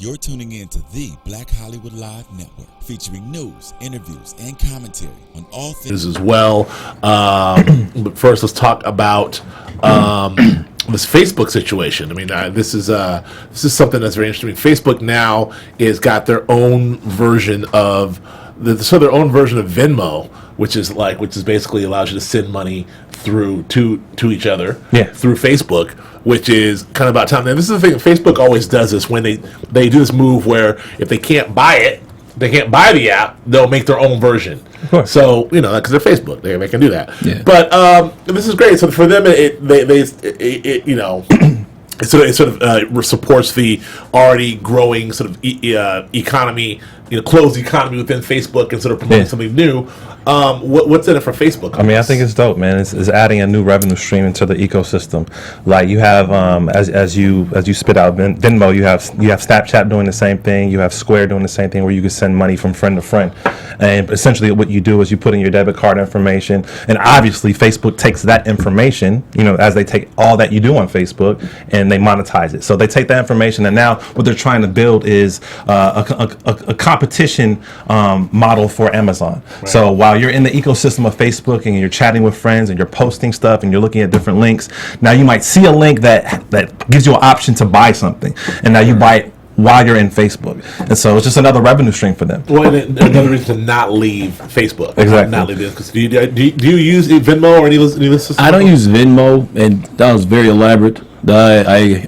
You're tuning in to the Black Hollywood Live Network, featuring news, interviews, and commentary on all things as well. But first, let's talk about this Facebook situation. I mean, this is something that's very interesting. Facebook now is got their own version of their own version of Venmo, which is basically allows you to send money through to each other through Facebook, which is kind of about time. Now, this is the thing. Facebook always does this when they do this move where if they can't buy it, they can't buy the app, they'll make their own version. So, because they're Facebook, they can do that. Yeah. But this is great. So for them, it supports the already growing sort of economy, closed economy within Facebook, and sort of promoting something new. What's in it for Facebook? I mean, I think it's dope, man. It's adding a new revenue stream into the ecosystem. Like you have, as you spit out Venmo, you have Snapchat doing the same thing. You have Square doing the same thing, where you can send money from friend to friend. And essentially, what you do is you put in your debit card information, and obviously, Facebook takes that information, as they take all that you do on Facebook, and they monetize it. So they take that information, and now what they're trying to build is a competition model for Amazon. Right. So while you're in the ecosystem of Facebook and you're chatting with friends and you're posting stuff and you're looking at different links, now you might see a link that gives you an option to buy something, and now you buy it while you're in Facebook. And so it's just another revenue stream for them. Well, and another reason to not leave Facebook. Exactly. Not leave this. Because do you use Venmo or any of this system? I don't use Venmo, and that was very elaborate. I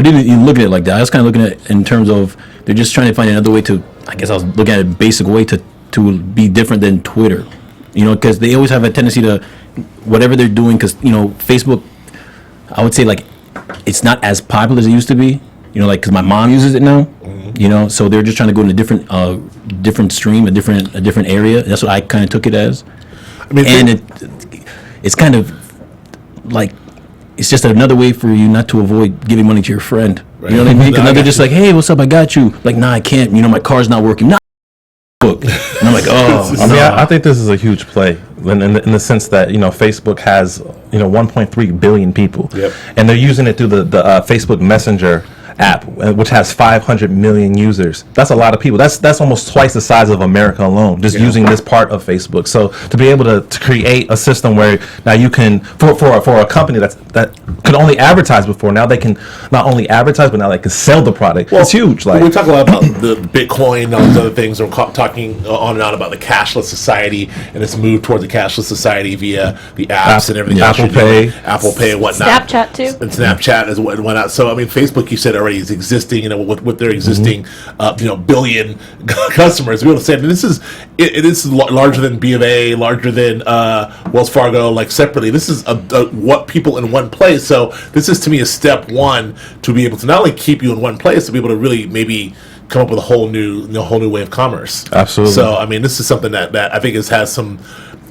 didn't even look at it like that. I was kind of looking at it in terms of they're just trying to find another way to, I guess I was looking at a basic way to be different than Twitter. Because they always have a tendency to, whatever they're doing, because, Facebook, I would say, like, it's not as popular as it used to be. Because my mom uses it now, so they're just trying to go in a different stream, a different area. That's what I kind of took it as. I mean, and it's kind of like, it's just another way for you not to avoid giving money to your friend. Right. You know what I mean? Because they're just like, hey, what's up? I got you. Like, nah, I can't. My car's not working. Nah. And I'm like, oh. I think this is a huge play in the sense that Facebook has 1.3 billion people, and they're using it through the Facebook Messenger app, which has 500 million users. That's a lot of people. That's almost twice the size of America alone, just using this part of Facebook. So to be able to create a system where now you can, for a company that could only advertise before, now they can not only advertise, but now they can sell the product. Well, it's huge. Like, we talk a lot about the Bitcoin and all these other things. We're talking on and on about the cashless society and its move towards a cashless society via the apps and everything. Apple Pay and whatnot. Snapchat too. And Snapchat is whatnot. So I mean, Facebook, you said already, is existing, with their existing, billion customers. To be able to say, I mean, this is larger than B of A, larger than Wells Fargo, like separately. This is what people in one place. So this is to me a step one to be able to not only keep you in one place, to be able to really maybe come up with a whole new way of commerce. Absolutely. So I mean, this is something that I think has some.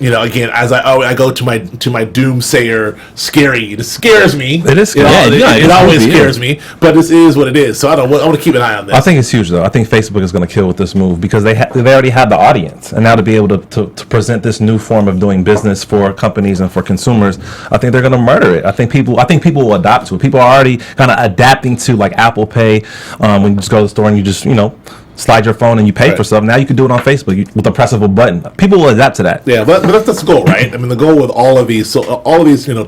Again, as I go to my doomsayer scary, it scares me. It is scary. It always scares me, but this is what it is. So I want to keep an eye on this. I think it's huge, though. I think Facebook is going to kill with this move because they already had the audience, and now to be able to present this new form of doing business for companies and for consumers, I think they're going to murder it. I think people will adapt to it. People are already kind of adapting to like Apple Pay, when you just go to the store and you just slide your phone and you pay for stuff. Now you can do it on Facebook with the press of a button. People will adapt to that. Yeah, but that's the goal, right? I mean, the goal with all of these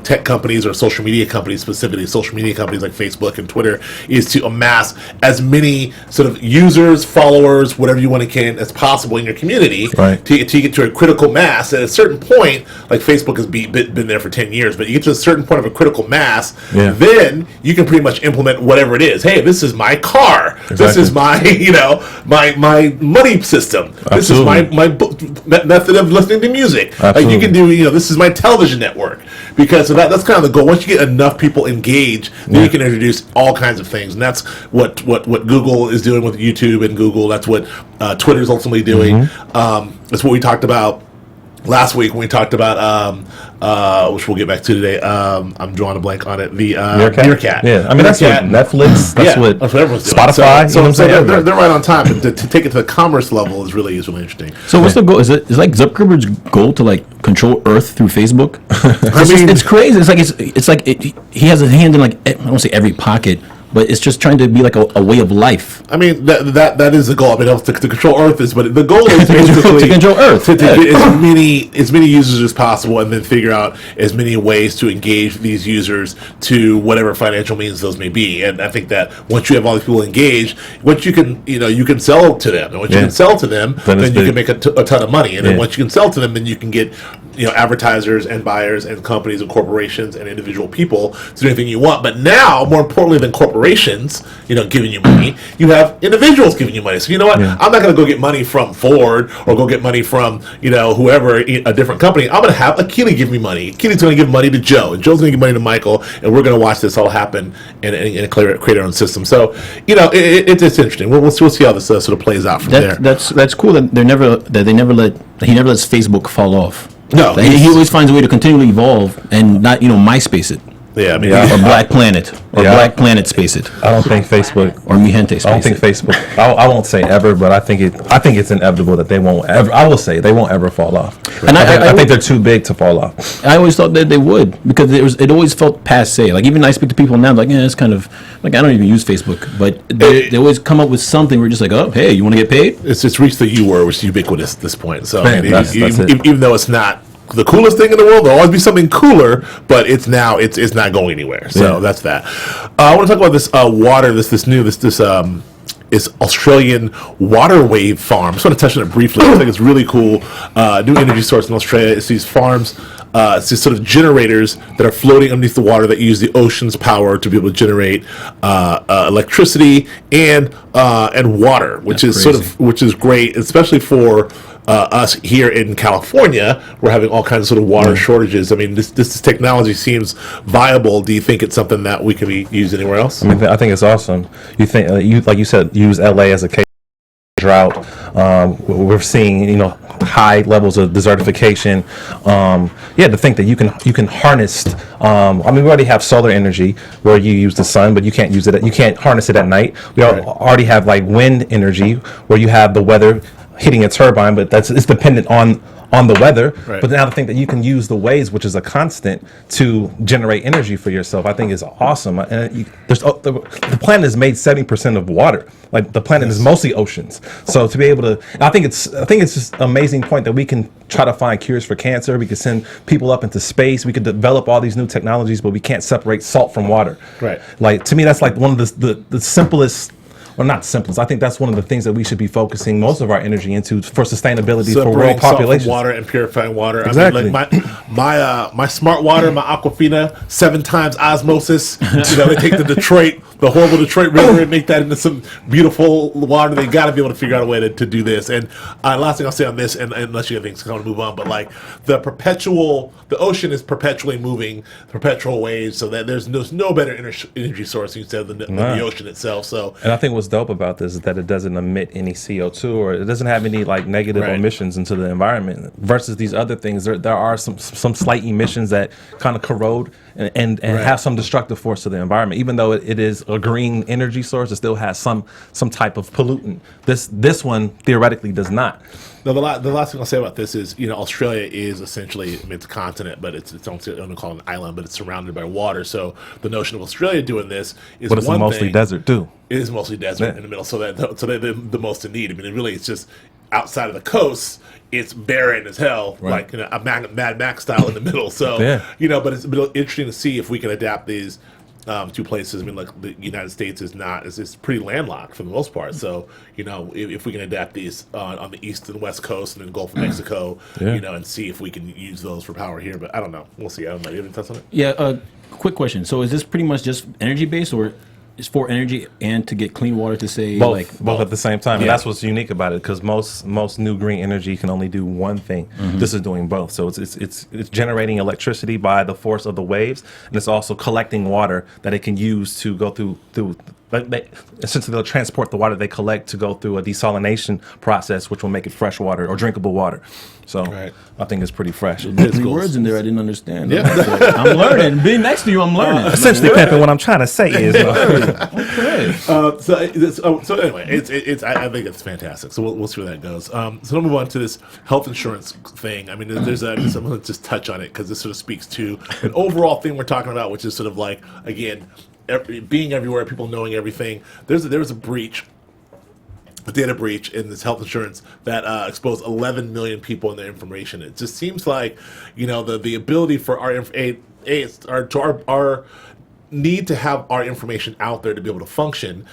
tech companies or social media companies, specifically social media companies like Facebook and Twitter, is to amass as many sort of users, followers, whatever you want to can as possible in your community, right? To get to a critical mass. At a certain point, like Facebook has been there for 10 years, but you get to a certain point of a critical mass, then you can pretty much implement whatever it is. Hey, this is my car. Exactly. This is my my money system. Absolutely. This is my method of listening to music. Absolutely. Like you can do, this is my television network. Because that's kind of the goal. Once you get enough people engaged, then you can introduce all kinds of things, and that's what Google is doing with YouTube and Google. That's what Twitter is ultimately doing. That's what we talked about last week when we talked about which we'll get back to today. I'm drawing a blank on it. The Meerkat. Yeah, I mean that's what Netflix. That's what everyone's doing. Spotify. So they're right on time. But to take it to the commerce level is really interesting. So what's the goal? Is like Zuckerberg's goal to like control Earth through Facebook? It's crazy. It's like he has a hand in like I don't say every pocket, but it's just trying to be like a way of life. I mean, that is the goal. I mean, to control Earth is, but the goal is basically to control Earth, to get as many users as possible, and then figure out as many ways to engage these users to whatever financial means those may be. And I think that once you have all these people engaged, once you can, you can sell to them, and once you can sell to them, then you can make a ton of money. And then once you can sell to them, then you can get advertisers and buyers and companies and corporations and individual people to do anything you want. But now, more importantly than corporations, giving you money, you have individuals giving you money. So you know what? I'm not going to go get money from Ford or go get money from whoever, a different company. I'm going to have Akili give me money. Akili's going to give money to Joe, and Joe's going to give money to Michael, and we're going to watch this all happen and create our own system. So it's interesting. We'll see how this sort of plays out from there. That's cool that he never lets Facebook fall off. No, he always finds a way to continually evolve and not MySpace it. Yeah, I mean, or Black Planet, or Black Planet Space it. I don't think Facebook or Mi Gente Space I don't think Facebook. I won't say ever, but I think it's inevitable that they won't ever. I will say they won't ever fall off. And I think they're too big to fall off. I always thought that they would, because it always felt passe. Like, even I speak to people now, like, it's kind of like, I don't even use Facebook, but they always come up with something where you're just like, oh, hey, you want to get paid? It's reached the U word, which is ubiquitous at this point. So Man, that's even though it's not the coolest thing in the world, there'll always be something cooler, but it's not going anywhere. So that's that. I want to talk about this water, this Australian water wave farm. I just want to touch on it briefly. I think it's really cool. New energy source in Australia. It's these farms. It's these sort of generators that are floating underneath the water that use the ocean's power to be able to generate electricity and water, which is great, especially for us here in California. We're having all kinds of sort of water shortages. I mean, this technology seems viable. Do you think it's something that we can be used anywhere else? I mean, I think it's awesome. You think like you said, use LA as a case drought. We're seeing high levels of desertification. To think that you can harness. We already have solar energy where you use the sun, but you can't use it. You can't harness it at night. We already have like wind energy where you have the weather hitting a turbine, but it's dependent on the weather. Right. But now to think that you can use the waves, which is a constant, to generate energy for yourself, I think is awesome. And the planet is made 70% of water. Like, the planet is mostly oceans. So to be able to, I think it's just an amazing point that we can try to find cures for cancer. We could send people up into space. We could develop all these new technologies, but we can't separate salt from water. Right. Like, to me, that's like one of the simplest. Well, not simplest. I think that's one of the things that we should be focusing most of our energy into for sustainability for world population. Water and purifying water. Exactly. I mean, like my smart water, my Aquafina, 7 times osmosis. They take the horrible Detroit River, and make that into some beautiful water. They got to be able to figure out a way to do this. And last thing I'll say on this, and unless you have things, I want to move on. But like the ocean is perpetually moving, perpetual waves. So that there's no better energy source instead than the ocean itself. So, and I think what's dope about this is that it doesn't emit any CO2, or it doesn't have any like negative emissions into the environment. Versus these other things, there are some slight emissions that kind of corrode and have some destructive force to the environment. Even though it is a green energy source, it still has some type of pollutant. This one theoretically does not. Now, the last thing I'll say about this is, Australia is essentially, it's a continent, but it's don't call it an island, but it's surrounded by water. So the notion of Australia doing this is, but it's mostly desert too. It is mostly desert in the middle, so they're the most in need. I mean, really, it's just outside of the coast, it's barren as hell, like a Mad Max style in the middle. So but it's interesting to see if we can adapt these two places. I mean, like, the United States is pretty landlocked for the most part. So, if we can adapt these on the east and west coast and then Gulf of Mexico, and see if we can use those for power here. But I don't know. We'll see. I don't know. You have any thoughts on it? Yeah. Quick question. So is this pretty much just energy based, or is for energy and to get clean water to say both at the same time? And that's what's unique about it, because most new green energy can only do one thing. This is doing both. So it's generating electricity by the force of the waves, and it's also collecting water that it can use to go through. Essentially, they'll transport the water they collect to go through a desalination process, which will make it fresh water or drinkable water. So I think it's pretty fresh. There's 3 words in there I didn't understand. Yeah. I'm learning. Being next to you, I'm learning. Essentially, Pepe, what I'm trying to say is, okay. So anyway, I think it's fantastic. So we'll see where that goes. So we'll move on to this health insurance thing. I mean, I'm going to just touch on it because this sort of speaks to an overall thing we're talking about, which is sort of like, again, being everywhere, people knowing everything. There was a breach, a data breach in this health insurance that exposed 11 million people and their information. It just seems like, the ability for our need to have our information out there to be able to function,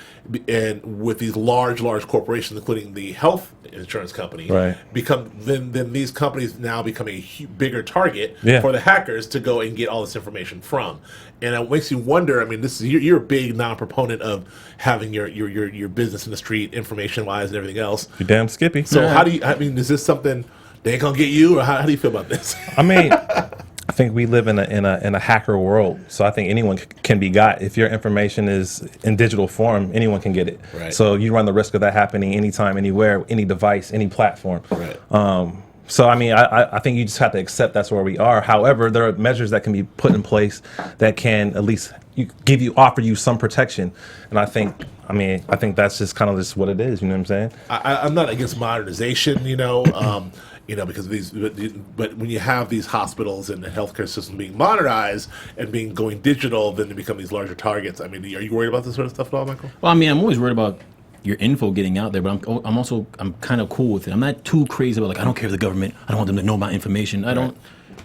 and with these large corporations, including the health insurance company, right, then these companies now become a bigger target Yeah. for the hackers to go and get all this information from. And it makes you wonder. I mean, this is you're a big non-proponent of having your business in the street, information wise, and everything else. You damn Skippy. So how do you? I mean, is this something they ain't gonna get you, or how do you feel about this? I mean, I think we live in a hacker world, so I think anyone can be got. If your information is in digital form, anyone can get it. Right. So you run the risk of that happening anytime, anywhere, any device, any platform. Right. So I mean, I think you just have to accept that's where we are. However, there are measures that can be put in place that can at least offer you some protection. And I think that's just kind of just what it is. You know what I'm saying? I'm not against modernization, because of these, but when you have these hospitals and the healthcare system being modernized and going digital, then they become these larger targets. I mean, are you worried about this sort of stuff at all, Michael? Well, I mean, I'm always worried about your info getting out there, but I'm kind of cool with it. I'm not too crazy about I don't care if the government, I don't want them to know my information.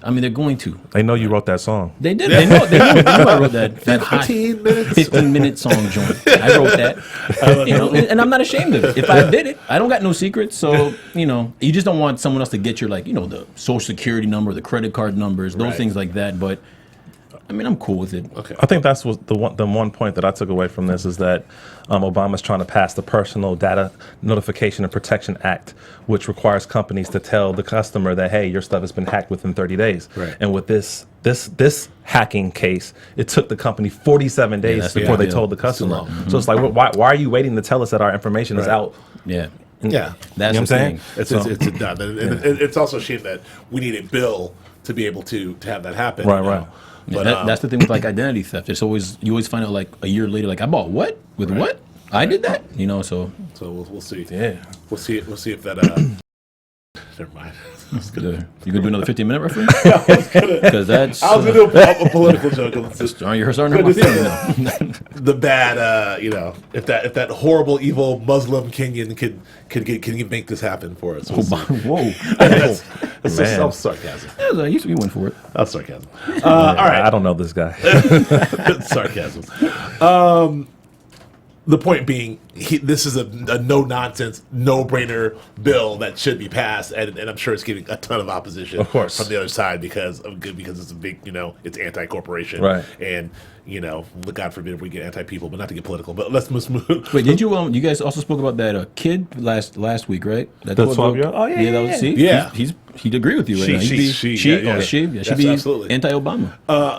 I mean, they're going to. They know you wrote that song. They did. They know I wrote that 15-minute song joint. I wrote that. And I'm not ashamed of it. If I did it, I don't got no secrets. So, you just don't want someone else to get your, the social security number, the credit card numbers, those things like that. But, I mean, I'm cool with it. Okay. I think that's what the one point that I took away from this is that Obama's trying to pass the Personal Data Notification and Protection Act, which requires companies to tell the customer that, hey, your stuff has been hacked within 30 days. Right. And with this hacking case, it took the company 47 days before they told the customer. So it's like, why are you waiting to tell us that our information is out? Yeah. Yeah, that's what I'm saying. It's done, and it's also a shame that we need a bill to be able to have that happen. Right. But that's the thing with identity theft. You always find out a year later, I bought what with what I did that. So we'll see. Yeah, we'll see if that. Never mind. You gonna do another 15-minute reference? Because that's. I was gonna do a political joke. You're starting to hurt my feelings now. The bad, if that horrible, evil Muslim Kenyan can make this happen for us. We'll Whoa. That's just sarcasm. You went for it. That's sarcasm. All right. I don't know this guy. Sarcasm. The point being, this is a no-nonsense, no-brainer bill that should be passed, and I'm sure it's getting a ton of opposition, of course, from the other side because it's a big, it's anti-corporation, right? And God forbid if we get anti-people, but not to get political. But let's move. Wait, did you? You guys also spoke about that kid last week, right? That 12-year-old. Oh yeah. He'd agree with you right now. She'd be absolutely anti-Obama.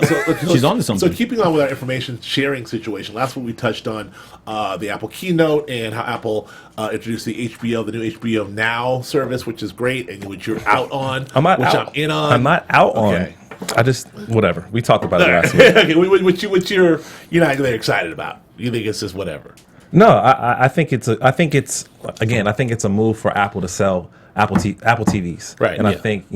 So she's on to something. So keeping on with our information sharing situation, last week we touched on the Apple keynote and how Apple introduced the new HBO Now service, which is great, and which you're out on, I'm in on. I'm not out on. I just whatever. We talked about it last week. Okay, which you're not really excited about. You think it's just whatever. No, I think it's a move for Apple to sell Apple TVs, right? And I think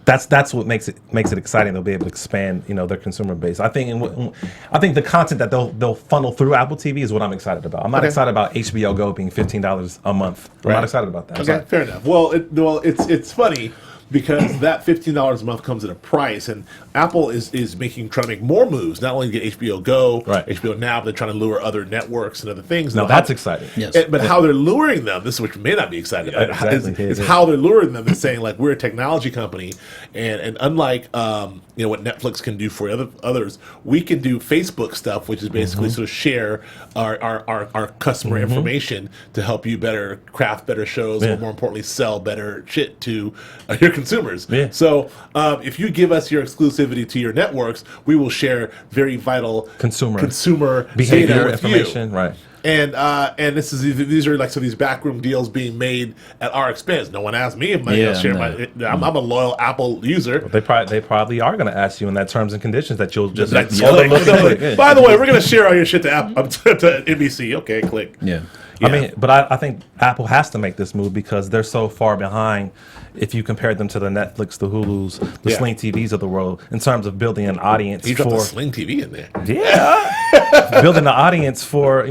that's what makes it exciting. They'll be able to expand their consumer base. I think the content that they'll funnel through Apple TV is what I'm excited about. I'm not excited about HBO Go being $15 a month. I'm not excited about that. Okay, fair enough. Well, it's funny, because that $15 a month comes at a price, and Apple is trying to make more moves, not only to get HBO Go, HBO Now, but they're trying to lure other networks and other things. Now that's exciting. Yes. But how they're luring them, this is what you may not be excited about, is how they're luring them and saying, we're a technology company, and unlike what Netflix can do for others, we can do Facebook stuff, which is basically sort of share our customer information to help you better craft better shows, or more importantly, sell better shit to your consumers. Yeah. So if you give us your exclusivity to your networks, we will share very vital consumer behavior information, right? And these are these backroom deals being made at our expense. No one asked me if I'm share my. I'm a loyal Apple user. Well, they probably are going to ask you in that terms and conditions that you'll just. By the way, we're going to share all your shit to NBC. Okay, click. Yeah. I mean, but I think Apple has to make this move because they're so far behind. If you compare them to the Netflix, the Hulus, the Sling TVs of the world, in terms of building an audience you got the Sling TV in there. Yeah. building the audience for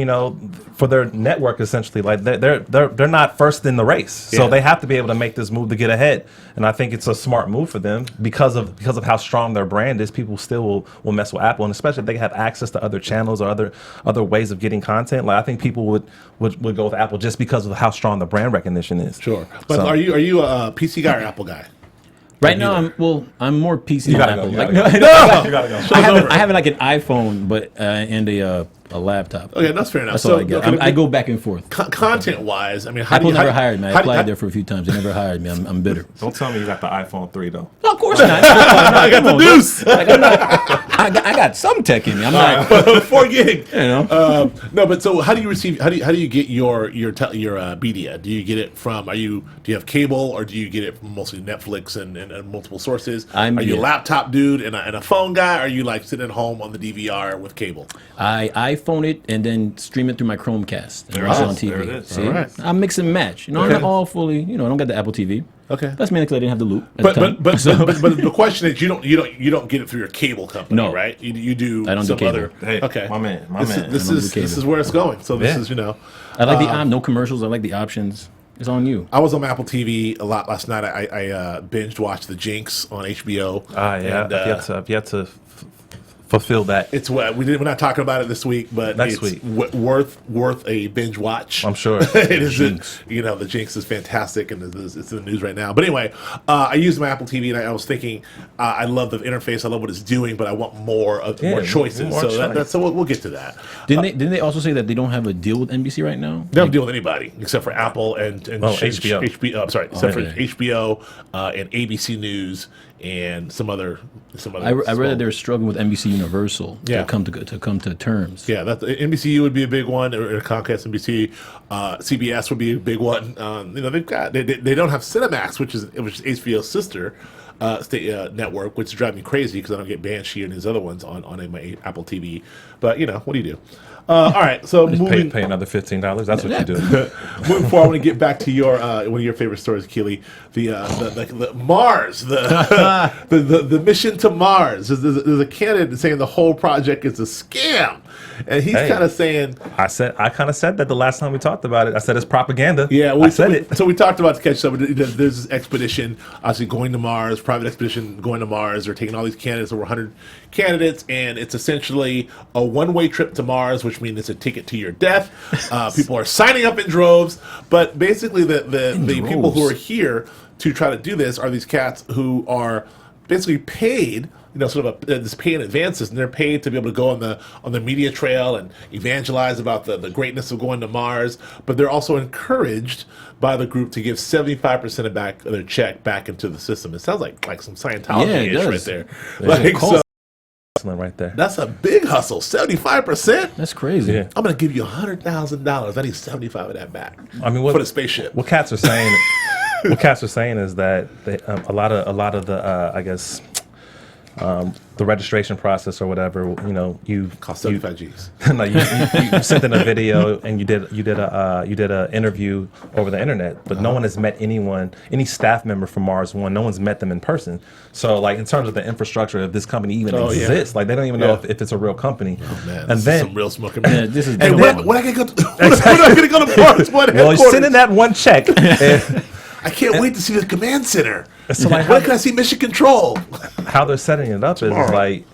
for their network essentially. Like they're not first in the race, so they have to be able to make this move to get ahead. And I think it's a smart move for them because of how strong their brand is. People still will mess with Apple, and especially if they have access to other channels or other ways of getting content. Like I think people would go with Apple just because of how strong the brand recognition is. Sure, but are you a PC guy or Apple guy? Right now, I'm more PC than Apple. You gotta go. I have like an iPhone, but and a laptop. Okay, that's fair enough. That's all I get. I go back and forth. Content-wise, I mean, Apple never hired me. I applied there for a few times. They never hired me. I'm bitter. Don't tell me you got the iPhone 3 though. No, of course not. I got the deuce. Like, I got some tech in me. I'm not 4 gig. No, but so how do you receive? How do you get your media? Do you get it from? Do you have cable or do you get it from mostly Netflix and multiple sources? Are you a laptop dude and a phone guy? Or are you like sitting at home on the DVR with cable? I phone it and then stream it through my Chromecast. There it's it on is. TV. There it is. See, All right. I mix and match. I'm not all fully. I don't get the Apple TV. Okay. That's mainly because I didn't have the loop. But the question is, you don't get it through your cable company, No. right? You do. I don't do some cable. other. Hey, Okay. my man. This is where it's going. So this is I like the no commercials. I like the options. It's on you. I was on Apple TV a lot last night. I binged watched The Jinx on HBO. Yeah. I've yet to fulfill that. It's what we're not talking about it this week, but Next it's week. worth a binge watch. I'm sure. It is. Jinx. The Jinx is fantastic, and it's in the news right now. But anyway, I used my Apple TV, and I was thinking, I love the interface, I love what it's doing, but I want more choices. more choice. So we'll get to that. Didn't they also say that they don't have a deal with NBC right now? They don't deal with anybody except for Apple and HBO. HBO. I'm sorry, except for okay. HBO and ABC News and some other. I read that they're struggling with NBC Universal Yeah. to come to terms. Yeah, NBCU would be a big one, or Comcast NBC. CBS would be a big one. They've got they don't have Cinemax, which is HBO's sister network, which drives me crazy because I don't get Banshee and these other ones on my Apple TV. But what do you do? All right, so moving. Pay another $15. That's what you do. Moving forward, I want to get back to your one of your favorite stories, Keely. The Mars, the mission to Mars. There's a candidate saying the whole project is a scam, and he's kind of saying. I kind of said that the last time we talked about it. I said it's propaganda. Yeah, I said it. So we talked about the catch up. There's this expedition, obviously going to Mars, private expedition going to Mars. They're taking all these candidates, over 100 candidates, and it's essentially a one-way trip to Mars, which means it's a ticket to your death. People are signing up in droves, but basically the people who are here to try to do this are these cats who are basically paid. Sort of this pay in advances, and they're paid to be able to go on the media trail and evangelize about the greatness of going to Mars. But they're also encouraged by the group to give 75% of their check back into the system. It sounds like some Scientology-ish right there. Right there. That's a big hustle. 75%. That's crazy. Yeah. I'm gonna give you $100,000. I need 75 of that back. I mean, for the spaceship. What cats are saying? What cats are saying is that a lot of the I guess. The registration process or whatever, you Cost 75 G's. No, you sent in a video and you did a interview over the internet, but no one has met any staff member from Mars One. No one's met them in person. So, like in terms of the infrastructure of this company even exists, like they don't even know if it's a real company. Oh man, and this then is some real smoking. Man. This is. Hey, when I gonna go? When I gonna go to Mars? well, send in that one check. I can't wait to see the command center. So like, when can I see mission control? How they're setting it up is like,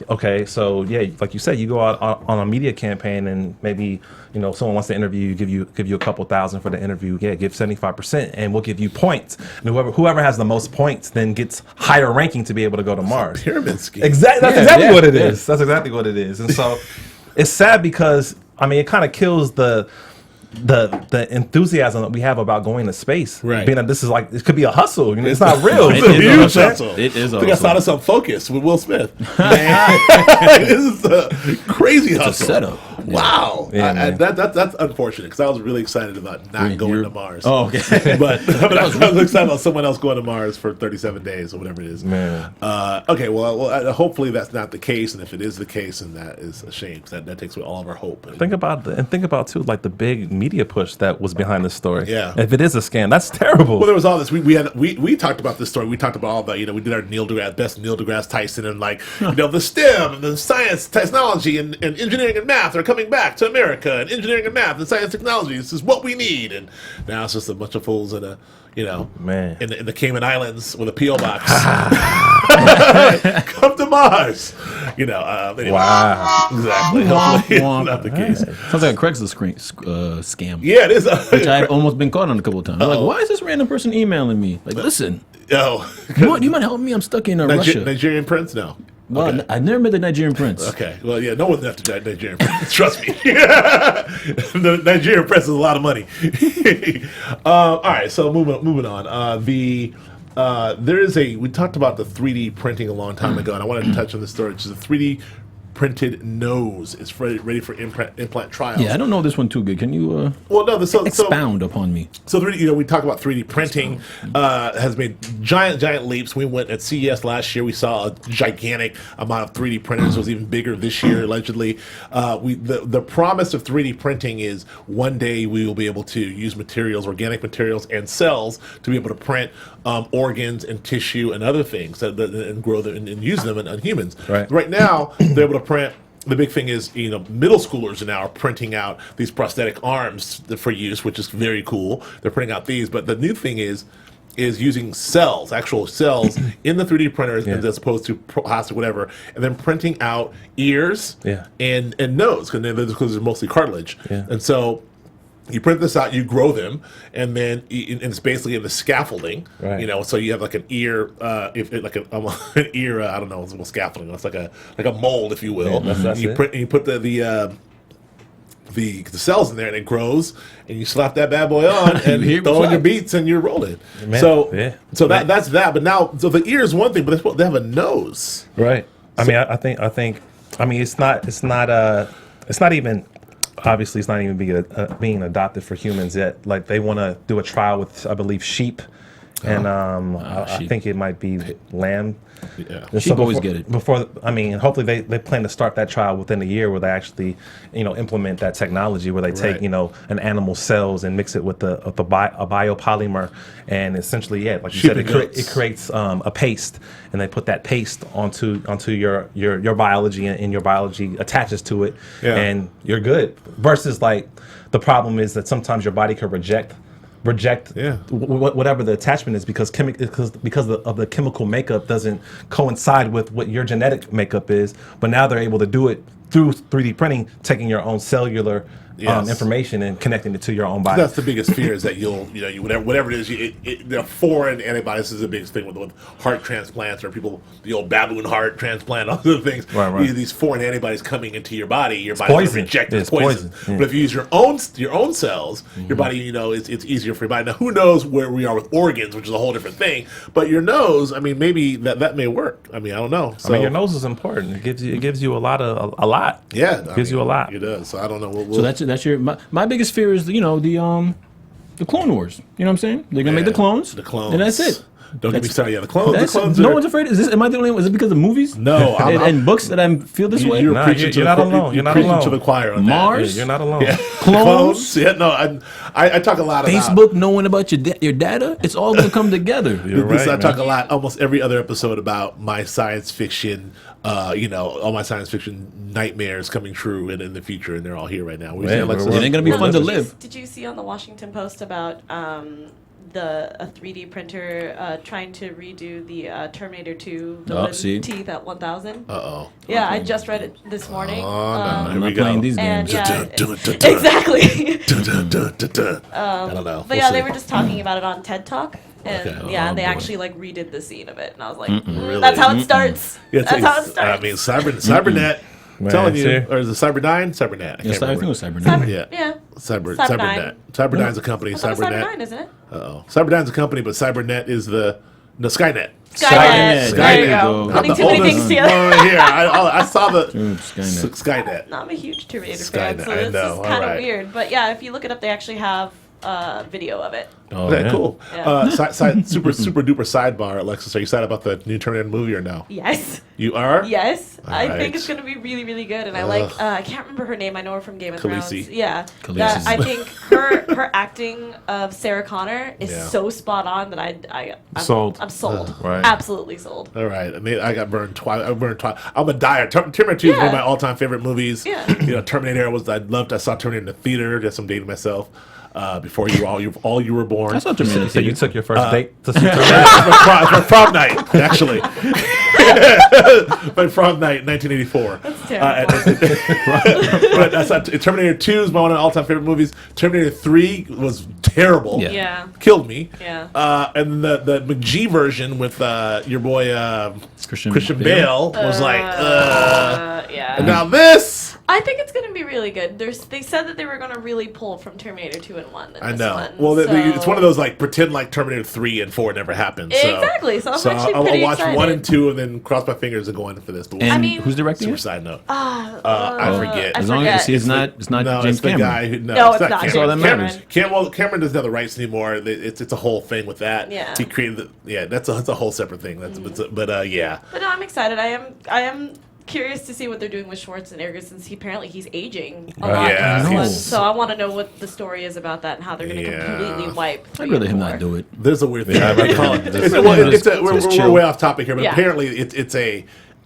okay, so yeah, like you said, you go out on a media campaign and maybe someone wants to interview you, give you a couple thousand for the interview. Yeah, give 75%, and we'll give you points. And whoever has the most points then gets higher ranking to be able to go to Mars. Pyramid scheme. Exactly. That's exactly what it is. That's exactly what it is. And so it's sad because it kind of kills the enthusiasm that we have about going to space, right? Being that this is like it could be a hustle, it's not real. It's a huge hustle. It is. I think I saw this on Focus with Will Smith. Man, this is a crazy hustle. It's a setup. Wow, Yeah, man. that's unfortunate because I was really excited about not going to Mars. Oh, okay. but I was excited about someone else going to Mars for 37 days or whatever it is. Man. Okay, well, hopefully that's not the case, and if it is the case, then that is a shame. 'Cause that takes away all of our hope. Think about too, like the big media push that was behind this story. Yeah. If it is a scam, that's terrible. Well, there was all this. We talked about this story. We talked about all the, we did our best Neil deGrasse Tyson, and the STEM and the science, technology, and engineering and math are coming back to America, and engineering and math and science technology. This is what we need. And now it's just a bunch of fools in Man. in the Cayman Islands with a P.O. box. Come to Mars. Anyway. Wow. Exactly. Hopefully it's not the case. Sounds like a Craigslist scam. Yeah, it is. Which I've almost been caught on a couple of times. I'm like, why is this random person emailing me? Like, listen, you might help me? I'm stuck in Russia. Nigerian prince? No. Well, Okay. I never met the Nigerian prince. Okay. Well, yeah, no one's after Nigerian prince. Trust me. The Nigerian prince is a lot of money. All right, so moving on. We talked about the 3D printing a long time ago, and I wanted to touch on this story, which is a 3D printed nose. It's ready for implant trials. Yeah, I don't know this one too good. Can you expound upon me? So 3D, we talk about 3D printing has made giant leaps. We went at CES last year. We saw a gigantic amount of 3D printers. It was even bigger this year, allegedly. The promise of 3D printing is one day we will be able to use organic materials and cells to be able to print organs and tissue and other things and grow them and use them on humans. Right now, they're able to print. The big thing is, middle schoolers now are printing out these prosthetic arms for use, which is very cool. They're printing out these, but the new thing is using actual cells in the 3D printers as opposed to plastic, whatever, and then printing out ears and nose because they're mostly cartilage. Yeah. And so you print this out, you grow them, and then it's basically in the scaffolding. Right. So you have like an ear, an ear. I don't know, it's a scaffolding. It's like a mold, if you will. Yeah, that's you it. You put the cells in there, and it grows, and you slap that bad boy on, and you throw in your beats, and you're rolling. Man, so that's that. But now, so the ear is one thing, but they have a nose. Right. I think. It's not even. Obviously, it's not even being adopted for humans yet. Like, they want to do a trial with, I believe, sheep, and I think it might be lamb. Yeah, sheep always get it. Hopefully they plan to start that trial within a year, where they actually, implement that technology, where they take, an animal cells and mix it with a biopolymer, and essentially, like you said, it creates a paste, and they put that paste onto your biology, and your biology attaches to it, and you're good. Versus, like, the problem is that sometimes your body could reject whatever the attachment is because of the chemical makeup doesn't coincide with what your genetic makeup is. But now they're able to do it through 3D printing, taking your own cellular information and connecting it to your own body. That's the biggest fear, is that whatever it is, the foreign antibodies is the biggest thing with heart transplants, or people, the old baboon heart transplant, all the things. Right. These foreign antibodies coming into your body, your body will reject it. It's poison. Yeah. But if you use your own cells, your body, it's easier for your body. Now, who knows where we are with organs, which is a whole different thing. But your nose, maybe that may work. I don't know. So, your nose is important. It gives you a lot. Yeah, it gives you a lot. It does. So I don't know. So that's my biggest fear is the Clone Wars. You know what I'm saying? They're gonna make the clones, and that's it. Don't get me started. Yeah, the clones. No one's afraid. Am I the only one? Is it because of movies? No, and books that I feel this way? You're not alone. You're not alone. To the choir on Mars. You're not alone. Yeah. Clones. Yeah, no, I talk a lot about Facebook knowing about your data. It's all gonna come together. You're right, I talk a lot, almost every other episode, about my science fiction. All my science fiction nightmares coming true in the future, and they're all here right now. It ain't gonna be fun to live. Did you see on the Washington Post about a 3D printer trying to redo the Terminator 2 villain teeth at 1000? Yeah, I just read it this morning. I'm not playing these games. Exactly. I don't know. But they were just talking about it on TED Talk. And and they actually redid the scene of it, and I was like, really? "That's how it starts. That's how it starts." Cybernet. I'm telling you, or is it Cyberdyne? Cybernet. I think it was Cyberdyne. Yeah. Cybernet. Cyberdyne's a company. Cyberdyne, isn't it? Cyberdyne's a company, but Cybernet is the Skynet. Skynet. There you go. Putting too many things together. Here, I saw the Skynet. I'm a huge Terminator fan, so this is kind of weird. But yeah, if you look it up, they actually have video of it. Okay, cool. Yeah. Super duper sidebar, Alexis. Are you excited about the new Terminator movie or no? Yes. You are? Yes. I think it's going to be really, really good. And I can't remember her name. I know her from Game of Thrones. Yeah. I think her acting of Sarah Connor is so spot on that I'm sold. I'm sold. Right. Absolutely sold. All right. I mean, I got burned twice. I'm a dyer. Terminator 2 is one of my all-time favorite movies. Yeah. Terminator I saw Terminator in the theater. Just some dating myself. Before you were born. That's not Terminator. So you took your first date to see my prom night, actually. My prom night, 1984. That's terrible. But that's not, Terminator 2 is one of my all-time favorite movies. Terminator 3 was terrible. Yeah. Killed me. Yeah. And the McGee version with your boy Christian Bale was like, yeah. And now this. I think it's going to be really good. They said that they were going to really pull from Terminator 2 and 1. I know. Well, it's one of those like pretend like Terminator 3 and 4 never happened. So, exactly. So I'm actually pretty I'll watch excited. 1 and 2 and then cross my fingers and go in for this. But who's directing super it? side note. I forget. As long as it's not James the Cameron. Guy who, no, it's not. That's all that matters. Cameron doesn't have the rights anymore. It's a whole thing with that. Yeah. He created that's a whole separate thing. But yeah. But no, I'm excited. I am curious to see what they're doing with Schwarzenegger since he's aging a lot in this one. So I want to know what the story is about that and how they're going to completely wipe. I'd rather him not do it. There's a weird thing. We're way off topic here, but apparently it's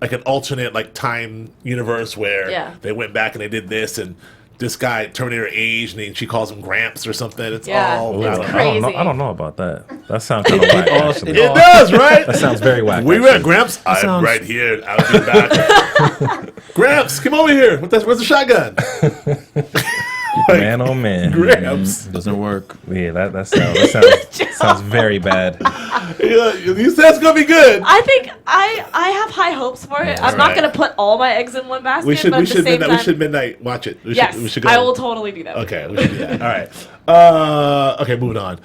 like an alternate like time universe where they went back and they did this and this guy Terminator aged and she calls him Gramps or something. It's all it's crazy. I don't know about that. That sounds kind of whack. It does, right? That sounds very whack. We were at Gramps. I'm right here. I'll be back. Gramps, come over here. Where's the shotgun? Man, oh man, Gramps doesn't work. Yeah, that sounds very bad. You said it's gonna be good. I think I have high hopes for it. I'm not gonna put all my eggs in one basket. We should time, midnight watch it. We should go. I will totally do that. Okay, we should do that. All right. Okay, moving on.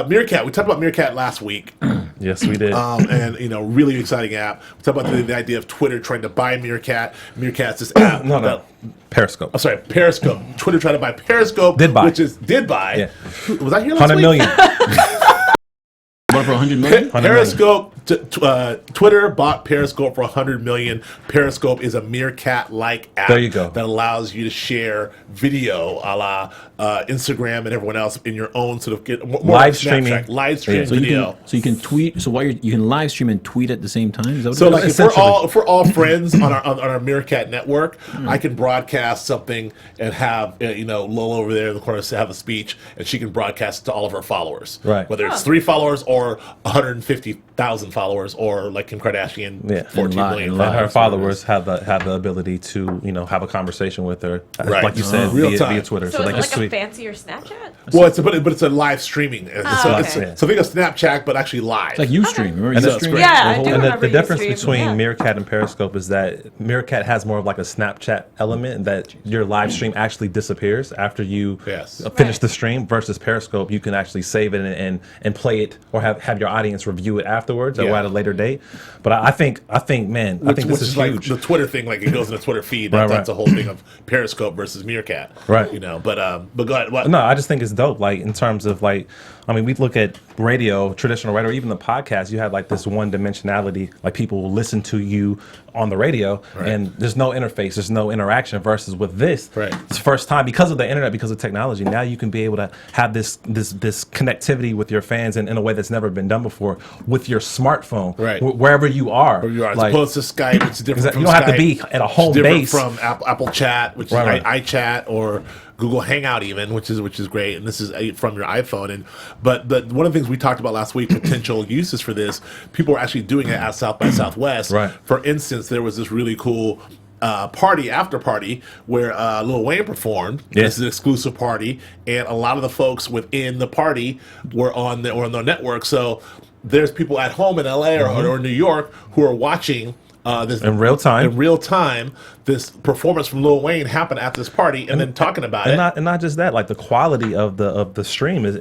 Meerkat. We talked about Meerkat last week. Yes, we did. And really exciting app. We talked about the idea of Twitter trying to buy Meerkat. Meerkat's this app. No. Periscope. I'm sorry, Periscope. Twitter tried to buy Periscope. Did buy. Yeah. Was I here last 100 week? million. Bought for 100 million? Periscope. Twitter bought Periscope for 100 million. Periscope is a Meerkat-like app. There you go. That allows you to share video, a la Instagram and everyone else, in your own sort of more live streaming video. So you can tweet. So you can live stream and tweet at the same time. Is that what so like if we're all friends on our Meerkat network, I can broadcast something and have Lola over there in the corner have a speech, and she can broadcast it to all of her followers. Right. Whether it's 3 followers or 150,000 followers, or like Kim Kardashian, 14 million. Her followers have the ability to have a conversation with her, like you said, via Twitter. So it's like a fancier Snapchat. Well, it's a live streaming. So think of Snapchat, but actually live. It's like Ustream. Remember Ustream? Yeah, I do remember the difference between Meerkat and Periscope is that Meerkat has more of like a Snapchat element, that your live stream actually disappears after you finish the stream, versus Periscope, you can actually save it and play it, or have your audience review it afterwards or at a later date. But I think this is huge. Like the Twitter thing, like it goes in the Twitter feed. That's the whole thing of Periscope versus Meerkat. Right. But go ahead. What? No, I just think it's dope. Like in terms of we look at radio, traditional radio, even the podcast, you have like this one dimensionality, like people will listen to you on the radio and there's no interface, there's no interaction, versus with this, it's the first time, because of the internet, because of technology, now you can be able to have this connectivity with your fans in a way that's never been done before with your smartphone, wherever you are. As opposed to Skype, it's different from you don't Skype. have to be at a home base. From Apple Chat, which is iChat, or Google Hangout even, which is great, and this is from your iPhone. But one of the things we talked about last week, potential uses for this, people are actually doing it at South by Southwest. For instance, there was this really cool after party where Lil Wayne performed. This is an exclusive party, and a lot of the folks within the party were on the network. So there's people at home in LA or New York who are watching this in real time this performance from Lil Wayne happen at this party and then talking about it. And not just that, like the quality of the stream is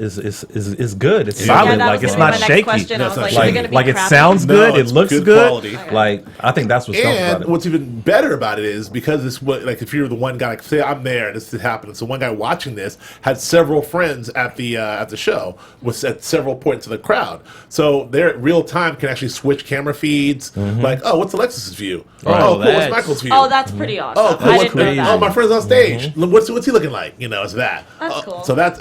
good. It's solid. Yeah, like it's not shaky. Like it sounds good. It looks good. Quality. Okay. Like I think that's what's dope about it. What's even better about it is because it's like if you're the one guy, like say I'm there and this is happening. So one guy watching this had several friends at the show, was at several points of the crowd. So they're at real time can actually switch camera feeds. Like, oh, what's Alexis's view? Right. Oh, cool. What's Michael's view? Oh, that's pretty awesome. Oh, cool. I didn't know that. Oh, my friend's on stage. What's he looking like? You know, it's that. That's cool. So that's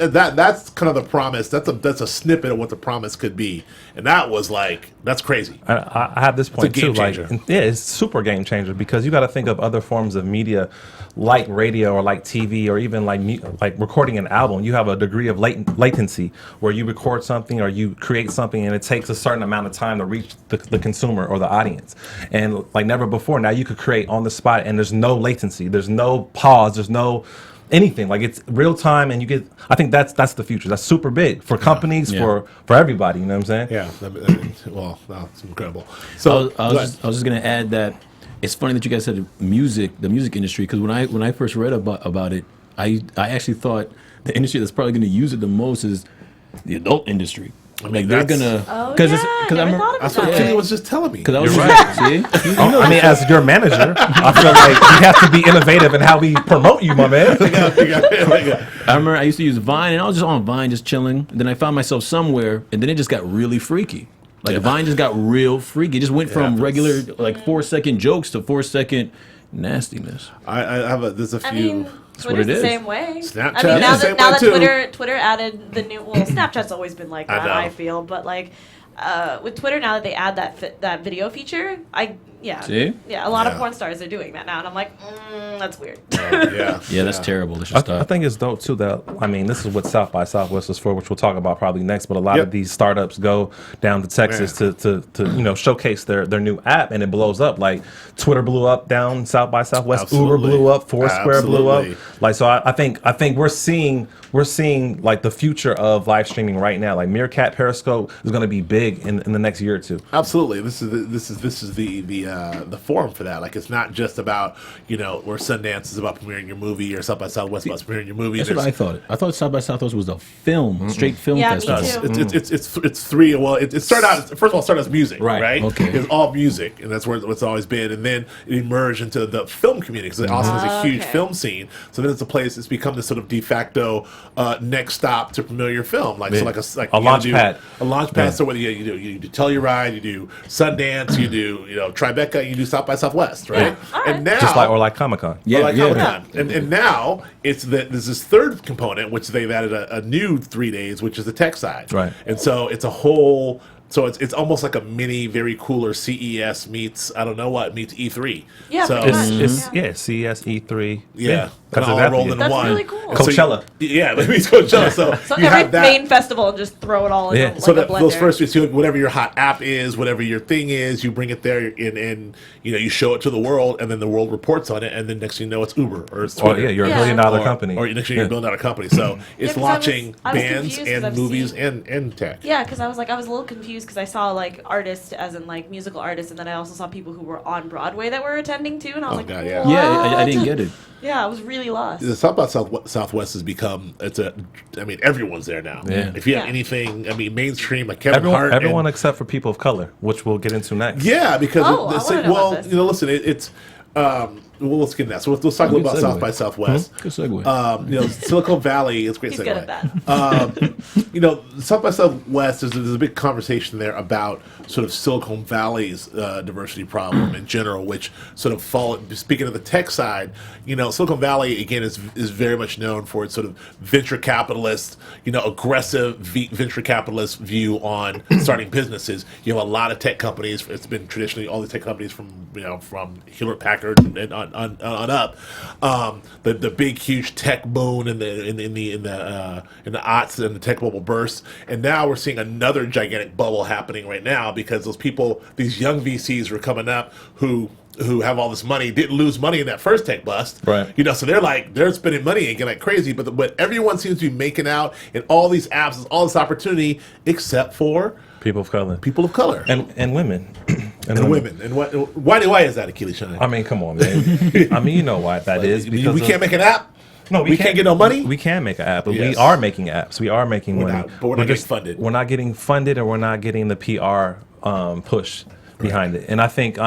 kind of the promise. That's a snippet of what the promise could be, and that was like that's crazy. I have this point too. Like, yeah, it's super game changer because you got to think of other forms of media, like radio or like TV or even like recording an album. You have a degree of latency where you record something or you create something, and it takes a certain amount of time to reach the consumer or the audience. And like never before, now you could create on the spot, and there's no latency, there's no pause, there's no anything. Like it's real time, and you get. I think that's the future. That's super big for companies, for everybody. You know what I'm saying? Yeah. Well, it's incredible. So I was just gonna add that it's funny that you guys said the music industry, because when I first read about it, I actually thought the industry that's probably gonna use it the most is the adult industry. I mean, they're gonna because that's what Kenny was just telling me. Because I was right. See, I mean, as your manager, I feel like you have to be innovative in how we promote you, my man. I remember I used to use Vine, and I was just on Vine, just chilling. And then I found myself somewhere, and then it just got really freaky. Like Vine just got real freaky. It just went from regular 4-second jokes to 4-second nastiness. There's a few. I mean, Twitter's the same way. Snapchat, I mean, now that too. Twitter added the new. Well, Snapchat's always been like that. I feel, but like with Twitter now that they add that video feature, See? A lot of porn stars are doing that now, and I'm like, that's weird. Yeah, that's terrible. I think it's dope too that, I mean, this is what South by Southwest is for, which we'll talk about probably next, but a lot of these startups go down to Texas to showcase their new app, and it blows up. Like Twitter blew up down South by Southwest, Absolutely. Uber blew up, Foursquare blew up. Absolutely. Like, so I think we're seeing like the future of live streaming right now. Like Meerkat, Periscope is going to be big in the next year or two. Absolutely. This is the forum for that. Like, it's not just about, where Sundance is about premiering your movie or South by Southwest about premiering your movie. That's what I thought. I thought South by Southwest was a film, straight film festival. Me too. It's three. Well, it started out. First of all, it started as music, right? Okay. It's all music, and that's where it's always been. And then it emerged into the film community because Austin has a huge film scene. So then it's a place. It's become this sort of de facto next stop to premiere your film, like a launch pad. A launch pad. So whether you do Telluride, you do Sundance, you do Tribeca, you do South by Southwest, right? Yeah. And now Just like Comic-Con. Comic-Con. And now there's this third component which they've added a new 3 days, which is the tech side, right? And so it's a whole. So it's almost like a mini, very cooler CES meets meets E3. Yeah, so CES, E3. Yeah. Because all rolled in That's one. really cool. Coachella. It means Coachella. So you every have that main festival and just throw it all in. Yeah. A so blender. those first weeks, whatever your hot app is, whatever your thing is, you bring it there and you show it to the world, and then the world reports on it, and then next thing you know, it's Uber or it's Twitter. You're a $1 billion company. Or next thing you're a $1 billion company. So it's launching I was bands and movies and tech. Yeah, because I was a little confused because I saw like artists as in like musical artists, and then I also saw people who were on Broadway that were attending too, and I was God, what? yeah. I didn't get it. Yeah, I was really lost. The South by Southwest has become everyone's there now. Yeah. If you have anything, mainstream like Kevin Hart, everyone except for people of color, which we'll get into next. Yeah, because I wanna know about this. listen, it's. Let's get into that. So let's talk a little about South by Southwest. Good segue. Silicon Valley. It's a great He's segue. good at that. South by Southwest. There's a big conversation there about sort of Silicon Valley's diversity problem in general, which sort of speaking of the tech side, Silicon Valley again is very much known for its sort of venture capitalist, aggressive venture capitalist view on starting businesses. You have a lot of tech companies. It's been traditionally all the tech companies from Hewlett Packard and on up. The big huge tech boom in the aughts and the tech bubble burst, and now we're seeing another gigantic bubble happening right now because these young VCs are coming up who who have all this money didn't lose money in that first tech bust. Right. You know, so they're spending money and getting like crazy, but everyone seems to be making out in all these apps, there's all this opportunity except for People of color. people of color. And women. And women. And why is that, Achilles Shine? I mean, come on, man. I mean, you know why that is. We can't make an app? No, we can't get no money? We can make an app, but Yes. we are making apps. We are making money. But we're not getting funded. We're not getting funded, or we're not getting the PR push behind it. And I think,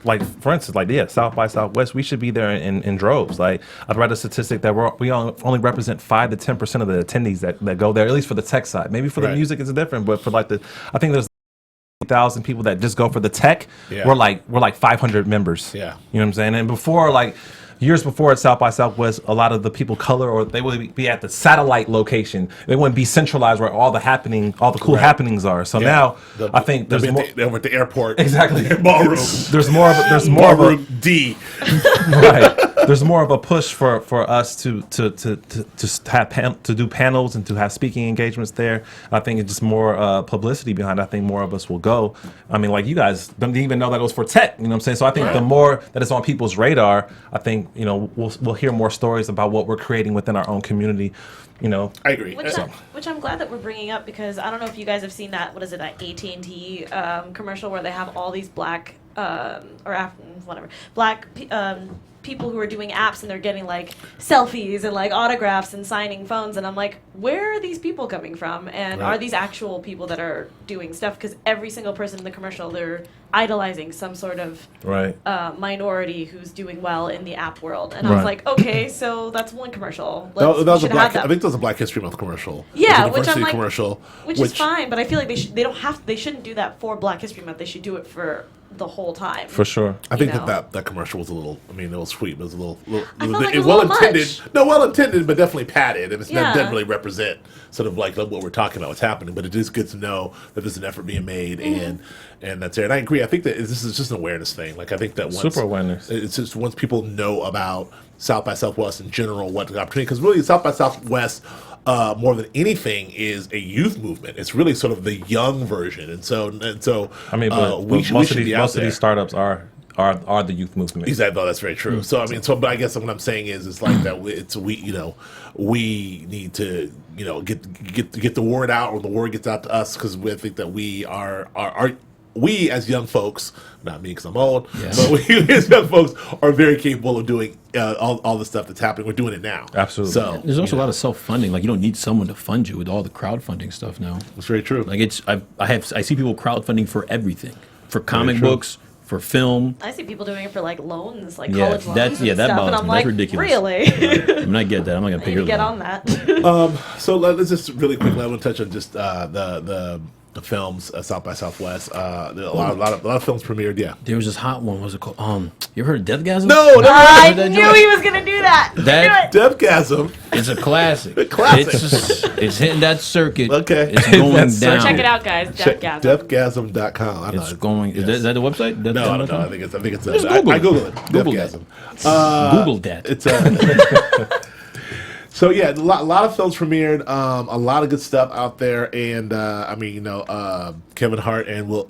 like, for instance, like, South by Southwest, we should be there in droves. Like, I've read a statistic that we only represent 5 to 10% of the attendees that go there, at least for the tech side. Maybe for the music it's different, but for like I think there's 1,000 people that just go for the tech. Yeah. We're like 500 members. Yeah. You know what I'm saying? And before, like, years before at South by Southwest, a lot of the people color, or they would be at the satellite location. They wouldn't be centralized where all the cool happenings are. So now I think there's more. They're at the airport. Exactly. Ballroom. There's more of Ballroom D. right. There's more of a push for us to do panels and to have speaking engagements there. I think it's just more publicity behind it. I think more of us will go. I mean, like, you guys don't even know that it was for tech. You know what I'm saying? So I think the more that it's on people's radar, I think, you know, we'll hear more stories about what we're creating within our own community. You know, I agree. Which I'm glad that we're bringing up, because I don't know if you guys have seen that. What is it? That AT&T commercial where they have all these black people who are doing apps, and they're getting like selfies and like autographs and signing phones, and I'm like, where are these people coming from, and are these actual people that are doing stuff? Because every single person in the commercial, they're idolizing some sort of minority who's doing well in the app world, and I was like, okay, so that's one commercial. That was a Black. I think that was a Black History Month commercial. Yeah, which I'm like, commercial, which is fine, but I feel like they shouldn't do that for Black History Month. They should do it for the whole time. For sure. I think that commercial was a little, I mean, it was sweet, but it was a little it well intended. No, well intended, but definitely padded. And it doesn't really represent sort of like what we're talking about, what's happening. But it is good to know that there's an effort being made, and that's there. And I agree. I think that this is just an awareness thing. Like, I think that super awareness. It's just once people know about South by Southwest in general, what the opportunity, because really South by Southwest, more than anything, is a youth movement. It's really sort of the young version, and so I mean, but most of these startups are the youth movement. Exactly, that's very true. So I mean, but I guess what I'm saying is like that. We need to get the word out, or the word gets out to us, because we think that we as young folks, not me because I'm old, but we as young folks are very capable of doing all the stuff that's happening. We're doing it now. Absolutely. So there's also a lot of self-funding. Like, you don't need someone to fund you with all the crowdfunding stuff now. That's very true. Like, I see people crowdfunding for everything, for comic books, for film. I see people doing it for like loans, like college loans. That and stuff, and I'm like, ridiculous. Really? I mean, I get that. I'm not gonna pay your get loan. on that. So let's just really quickly. I want to touch on just the films, South by Southwest. A lot of films premiered. Yeah, there was this hot one. What was it called? You ever heard of Deathgasm? No. I knew he was gonna do that. Deathgasm. It's a classic. It's hitting that circuit. Okay. It's going down. Check it out, guys. Deathgasm. Deathgasm.com. It's going. Is that the website? No, I don't know. I think it's. Just Google I Google it. Google Deathgasm. Google that. It's So yeah, a lot of films premiered, a lot of good stuff out there, and I mean, Kevin Hart and Will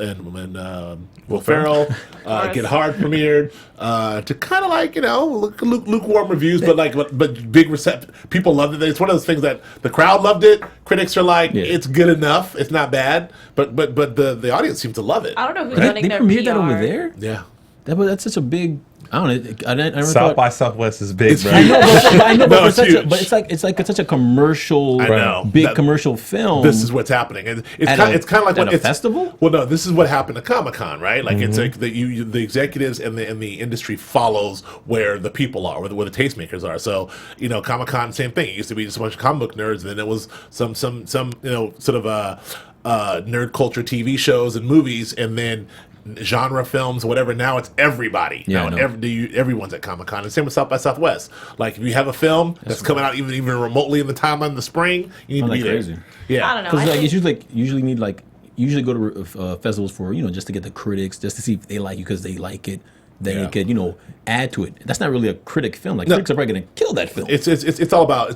Ferrell, Get Hard premiered, to kind of like lukewarm reviews, but big reception. People loved it. It's one of those things that the crowd loved it. Critics are like, it's good enough, it's not bad, but the audience seems to love it. I don't know who's running they their premiered PR. that over there. Yeah, that's such a big. I don't know. I never South by Southwest is big, bro. I know, No, it's huge. But it's like such a commercial, commercial film. This is what's happening, and it's kind of like at a festival. Well, no, this is what happened to Comic-Con, right? Like it's like the executives and the industry follows where the people are, where the tastemakers are. So Comic-Con, same thing. It used to be just a bunch of comic book nerds, and then it was some sort of nerd culture TV shows and movies, and then genre films, whatever. Now it's everybody. Everyone's at Comic-Con. And same with South by Southwest. Like, if you have a film that's coming out even remotely in the timeline in the spring, you need to be crazy. there. Yeah, I don't know. Because usually go to festivals for just to get the critics, just to see if they like you because they like it. Then it could add to it. That's not really a critic film. Like, critics are probably going to kill that film. It's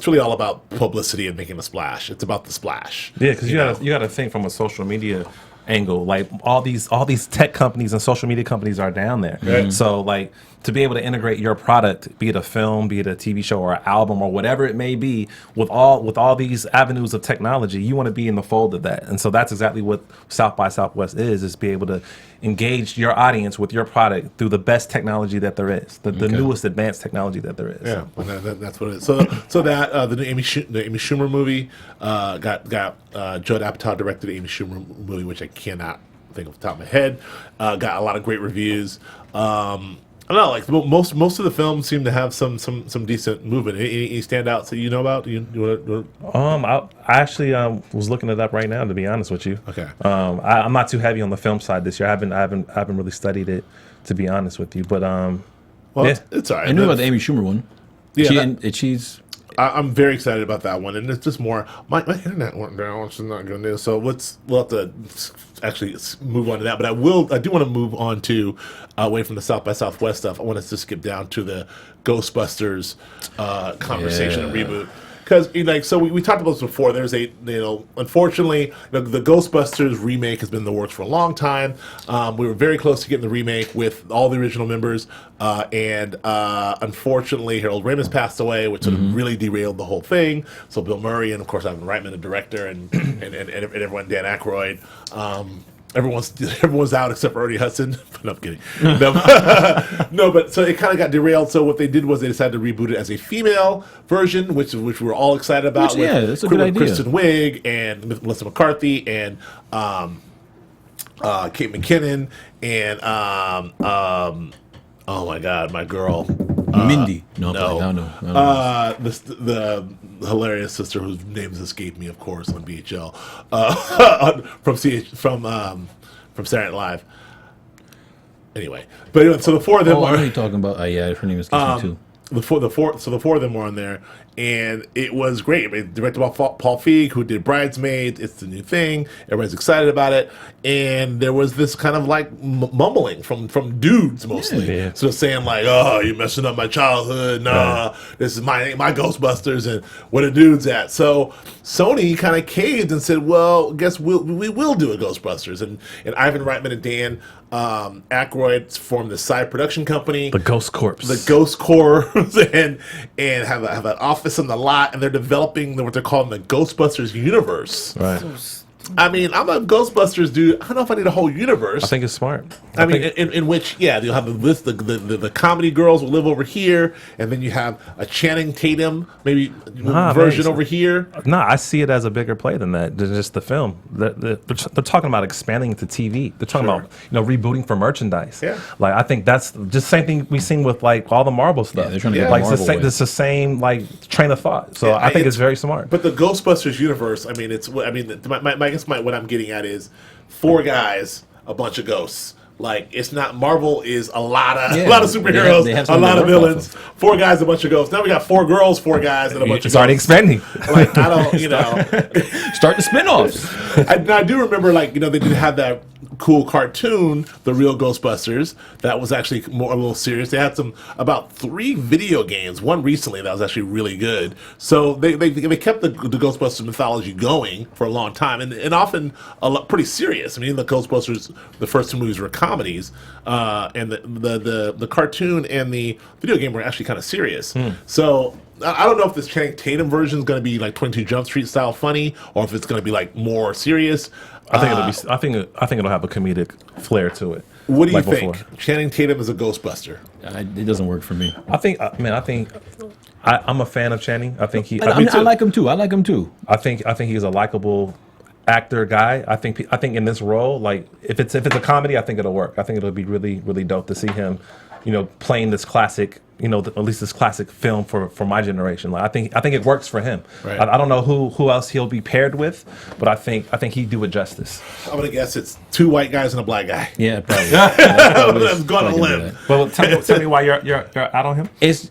really all about publicity and making a splash. It's about the splash. Yeah, because you got to think from a social media angle. Like all these tech companies and social media companies are down there. Right. So like to be able to integrate your product, be it a film, be it a TV show or an album or whatever it may be, with all these avenues of technology, you want to be in the fold of that. And so that's exactly what South by Southwest is be able to engage your audience with your product through the best technology that there is, the newest advanced technology that there is. Yeah, well, that's what it is. So that the new Amy Schumer movie got Judd Apatow directed the Amy Schumer movie, which I cannot think off the top of my head. Got a lot of great reviews. I don't know, like most of the films seem to have some decent movement. Any standouts that you know about? I actually was looking it up right now, to be honest with you. Okay. I'm not too heavy on the film side this year. I haven't really studied it, to be honest with you. But yeah, it's all right. I knew about the Amy Schumer one. Yeah, she's. I'm very excited about that one, and it's just more. My internet went down, which is not good news. So we'll have to actually move on to that. But I do want to move on to away from the South by Southwest stuff. I want us to skip down to the Ghostbusters conversation and reboot. Because so we talked about this before. There's unfortunately the Ghostbusters remake has been in the works for a long time. We were very close to getting the remake with all the original members, and unfortunately Harold Ramis passed away, which sort of really derailed the whole thing. So Bill Murray and of course Ivan Reitman, the director, and everyone, Dan Aykroyd. Everyone's out except for Ernie Hudson. No, I'm kidding. No, but so it kind of got derailed. So what they did was they decided to reboot it as a female version, which we were all excited about. That's a good idea. Kristen Wiig and Melissa McCarthy and Kate McKinnon and oh my God, my girl. Mindy. No. The hilarious sister whose name has escaped me, of course, on BHL from Saturday Night Live. Anyway, so the four of them. I know who you're talking about. Yeah, her name escapes me too. The four of them were on there, and it was great. I mean, directed by Paul Feig, who did Bridesmaids. It's the new thing. Everybody's excited about it, and there was this kind of like mumbling from dudes mostly, sort of saying like, "Oh, you're messing up my childhood. Nah, this is my Ghostbusters, and where the dudes at?" So Sony kind of caved and said, "Well, guess we will do a Ghostbusters," and Ivan Reitman and Dan Aykroyd formed the side production company, the Ghost Corps, and have an office on the lot, and they're developing what they're calling the Ghostbusters universe. Right. I mean, I'm a Ghostbusters dude. I don't know if I need a whole universe. I think it's smart. I mean, in which, you'll have the list. The comedy girls will live over here, and then you have a Channing Tatum version over here. I see it as a bigger play than that. Than just the film. They're talking about expanding into TV. They're talking about rebooting for merchandise. Yeah. Like I think that's just the same thing we've seen with like all the Marvel stuff. Yeah, they're trying to get like Marvel away. it's the same like train of thought. So I think it's very smart. But the Ghostbusters universe, I guess what I'm getting at is 4 guys, a bunch of ghosts. Like it's not Marvel is a lot of superheroes, they have a lot of villains. 4 guys, a bunch of ghosts. Now we got 4 girls, 4 guys, and a bunch of ghosts. It's already expanding. Like I don't, Start the spin-offs. I do remember they did have that cool cartoon, The Real Ghostbusters, that was actually a little serious. They had about 3 video games, one recently that was actually really good. So they kept the Ghostbusters mythology going for a long time, and often pretty serious. I mean, the Ghostbusters, the first 2 movies were comedies, and the cartoon and the video game were actually kind of serious. So I don't know if this Channing Tatum version is going to be like 22 Jump Street style funny, or if it's going to be like more serious. I think it'll have a comedic flair to it. What do you think? Before. Channing Tatum is a Ghostbuster. It doesn't work for me. I'm a fan of Channing. I think I like him too. I think he's a likable actor guy. I think in this role, like if it's a comedy, I think it'll work. I think it'll be really, really dope to see him, playing this classic, at least this classic film for my generation. Like I think it works for him. Right. I don't know who else he'll be paired with, but I think he'd do it justice. I'm gonna guess it's 2 white guys and a black guy. Yeah, probably. That's gonna live. Well, tell me why you're out on him. It's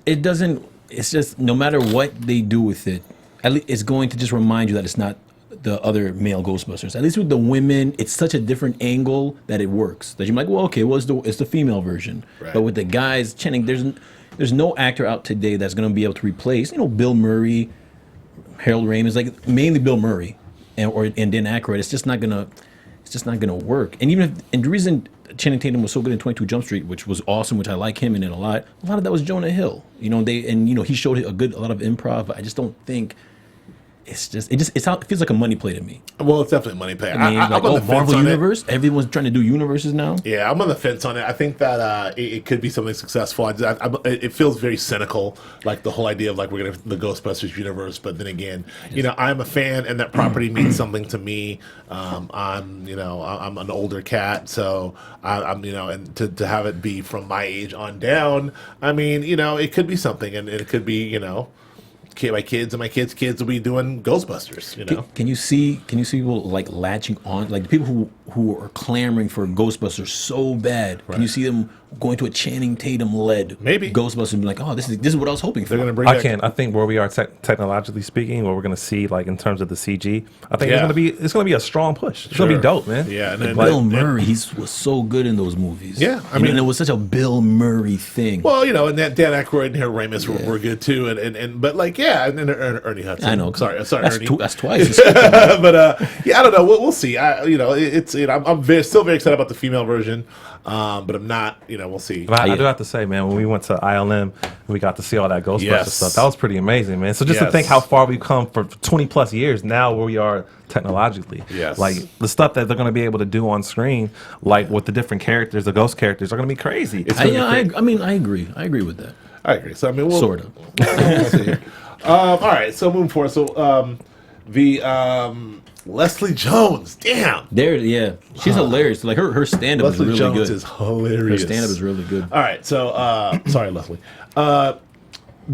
just no matter what they do with it, at least it's going to just remind you that it's not the other male Ghostbusters. At least with the women, it's such a different angle that it works. That you're like, well, okay, it's the female version. Right. But with the guys, Channing, there's no actor out today that's going to be able to replace, Bill Murray, Harold Ramis, like mainly Bill Murray, and Dan Aykroyd. It's just not going to. it's just not going to work. And even if, and the reason Channing Tatum was so good in 22 Jump Street, which was awesome, which I like him in it a lot of that was Jonah Hill. You know, he showed a lot of improv, but I just don't think it feels like a money play to me. Well, it's definitely a money play. I mean, I'm on the fence Marvel on Universe, everyone's trying to do universes now. Yeah, I'm on the fence on it. I think that it could be something successful. It feels very cynical, like the whole idea of like we're gonna have the Ghostbusters universe. But then again, I'm a fan, and that property means something to me. I'm an older cat, so I'm and to have it be from my age on down. I mean, it could be something, and it could be my kids and my kids' kids will be doing Ghostbusters. Can you see people like latching on, like the people who are clamoring for Ghostbusters so bad? Right. Can you see them going to a Channing Tatum led Ghostbusters and be like, oh, this is what I was hoping for? They're gonna bring. I think where we are technologically speaking, what we're gonna see like in terms of the CG, I think it's gonna be a strong push. It's gonna be dope, man. Yeah, and Bill Murray, was so good in those movies. Yeah, I mean, it was such a Bill Murray thing. Well, and that Dan Aykroyd and Harold Ramis were good too, but like and Ernie Hudson. I know. Sorry, that's Ernie. That's twice. But I don't know. We'll see. I'm still very excited about the female version, but I'm not. We'll see. But I do have to say, man, when we went to ILM, we got to see all that Ghostbusters stuff. That was pretty amazing, man. So just to think how far we've come for 20 plus years now, where we are technologically. Yes. Like the stuff that they're going to be able to do on screen, like with the different characters, the ghost characters, are going to be crazy. I agree. I agree with that. I agree. So we'll sort of. We'll see. All right. So moving forward. So Leslie Jones. Damn. She's hilarious. Like her stand-up is really Jones good. Is hilarious. Her stand-up is really good. All right. So sorry, Leslie.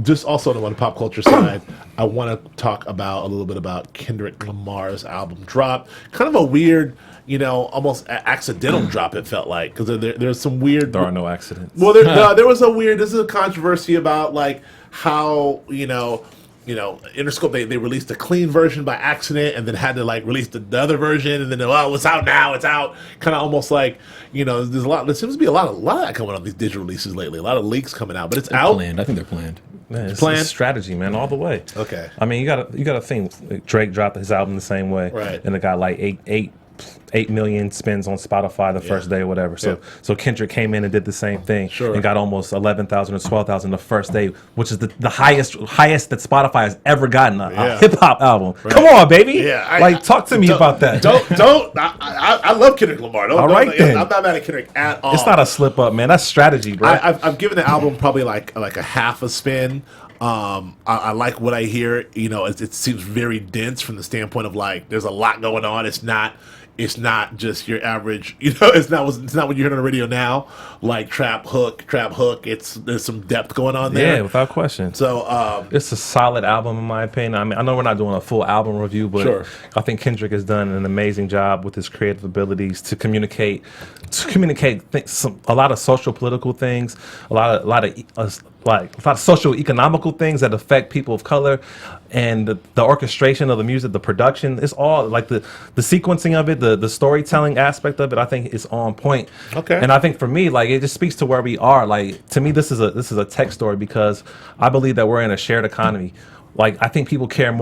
Just also on the pop culture side, I want to talk a little bit about Kendrick Lamar's album drop. Kind of a weird, almost accidental drop. It felt like because there's some weird. There are no accidents. Well, there was a weird. This is a controversy about like how Interscope they released a clean version by accident and then had to like release the other version and then it's out now, it's out. Kind of almost like there's a lot. There seems to be a lot of that coming on these digital releases lately. A lot of leaks coming out, but it's out. Planned. I think they're planned. Man, it's strategy, man, all the way. Okay. I mean, you gotta think. Drake dropped his album the same way, right? And it got like 8 million spins on Spotify the first day or whatever. So Kendrick came in and did the same thing and got almost 11,000 or 12,000 the first day, which is the highest that Spotify has ever gotten a hip hop album. Right. Come on, baby. Yeah, talk to me about that. I love Kendrick Lamar. All right, then. I'm not mad at Kendrick at all. It's not a slip up, man. That's strategy, bro. I've given the album probably like a half a spin. I like what I hear. It seems very dense from the standpoint of like there's a lot going on. It's not just your average, it's not what you're hearing on the radio now, like trap hook. There's some depth going on there. Yeah, without question. So it's a solid album in my opinion. I mean, I know we're not doing a full album review, but I think Kendrick has done an amazing job with his creative abilities to communicate a lot of social political things, a lot of social economical things that affect people of color, and the orchestration of the music, the production, it's all like the sequencing of it, the storytelling aspect of it. I think is on point. Okay. And I think for me, like it just speaks to where we are. Like to me, this is a tech story because I believe that we're in a shared economy. Like I think people care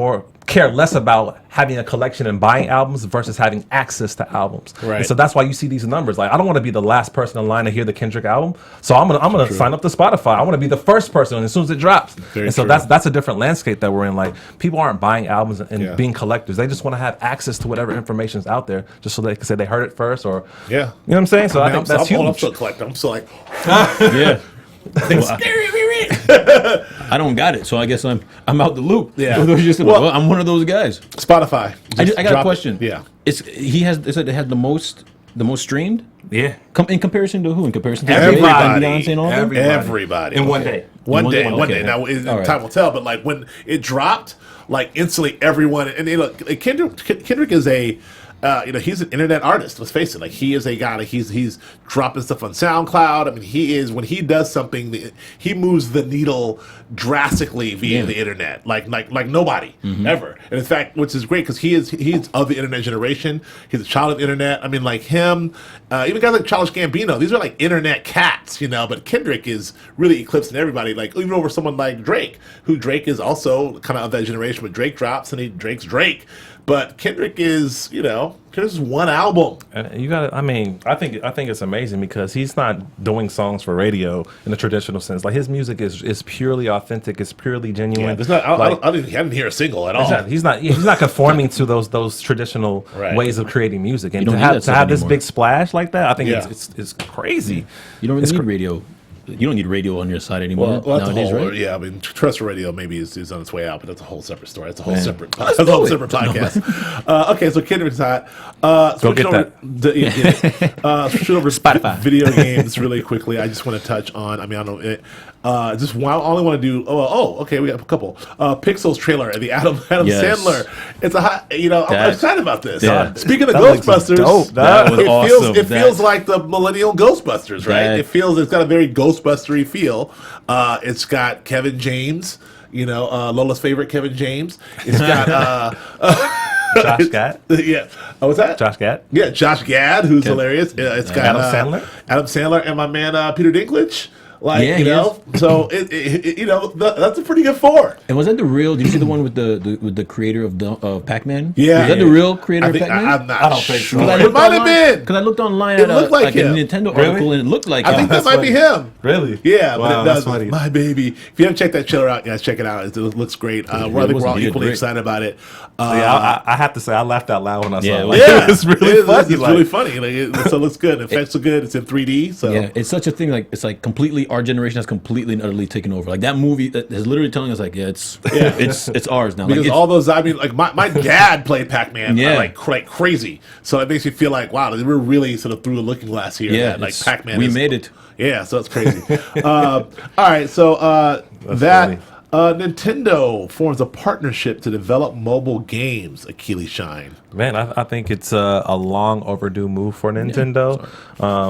less about having a collection and buying albums versus having access to albums. Right. And so that's why you see these numbers. Like I don't want to be the last person in line to hear the Kendrick album. So I'm gonna sign up to Spotify. I want to be the first person as soon as it drops. So that's a different landscape that we're in. Like people aren't buying albums and being collectors. They just want to have access to whatever information's out there just so they can say they heard it first or you know what I'm saying? So I think that's huge. I'm still collecting. I'm still like yeah. I don't got it, so I guess I'm out the loop. Yeah, I'm one of those guys. Spotify. I got a question. Yeah, they said it had the most streamed. Yeah, in comparison to who? In comparison to everybody, Beyonce and all everybody in one day. One day. Now time will tell, but like when it dropped, like instantly everyone and look, Kendrick is a. He's an internet artist. Let's face it. Like he is a guy. Like he's dropping stuff on SoundCloud. I mean, when he does something, he moves the needle drastically via the internet. Like nobody ever. And in fact, which is great because he's of the internet generation. He's a child of the internet. I mean, like him, even guys like Childish Gambino. These are like internet cats, But Kendrick is really eclipsing everybody. Like even over someone like Drake, who Drake is also kind of that generation. But Drake drops and Drake's Drake. But Kendrick is, This is one album. And you got to, I think it's amazing because he's not doing songs for radio in the traditional sense. Like his music is purely authentic. It's purely genuine. Yeah, there's not. I didn't hear a single at all. He's not conforming to those traditional ways of creating music. And to have this big splash like that, I think it's crazy. You don't really need radio. You don't need radio on your side anymore nowadays, right? Yeah, I mean, terrestrial radio maybe is on its way out, but that's a whole separate story. That's a whole separate podcast. Okay, so Kendrick's hot. Go get that. Switch over Spotify. Video games really quickly. I just want to touch on. I mean, I don't know. I only want to do. Okay, we got a couple. Pixels trailer and the Adam Sandler. It's a hot. I'm excited about this. Yeah. Speaking of Ghostbusters, that was awesome. It feels like the millennial Ghostbusters, right? It's got a very Ghostbustery feel. It's got Kevin James, Lola's favorite Kevin James. It's got Josh Gad. Yeah. What's that? Josh Gad. Yeah, Josh Gad, who's hilarious. It's got Adam Sandler and my man Peter Dinklage. So that's a pretty good 4. And was that the real? Did you see the one with the creator of Pac-Man? Yeah, was that the real creator of Pac-Man? I'm not. I don't think so. It might have been because I looked online at a Nintendo article and it looked like. I think that might be him. Really? Yeah, wow, but it does. My baby. If you haven't checked that trailer out, guys, check it out. It looks great. We're all equally excited about it. I have to say, I laughed out loud when I saw it. Yeah, it's really funny. It's really funny. So it looks good. Effects are good. It's in 3D. So yeah, it's such a thing. Like it's like completely our generation has completely and utterly taken over. Like that movie is literally telling us, like, it's ours now. Because all those, I mean, like my dad played Pac-Man like crazy. So it makes me feel like, wow, we're really sort of through the looking glass here. Yeah, like Pac-Man. We made it. Yeah, so it's crazy. All right, so Nintendo forms a partnership to develop mobile games. Achilles Shine. Man, I think it's a long overdue move for Nintendo,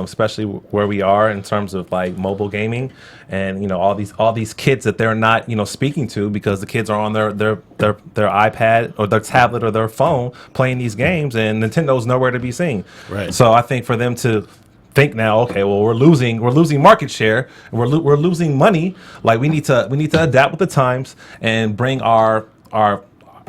especially where we are in terms of like mobile gaming, and all these kids that they're not speaking to because the kids are on their iPad or their tablet or their phone playing these games, and Nintendo's nowhere to be seen. Right. So I think for them to think now, okay, well we're losing market share, we're losing money. Like we need to adapt with the times and bring our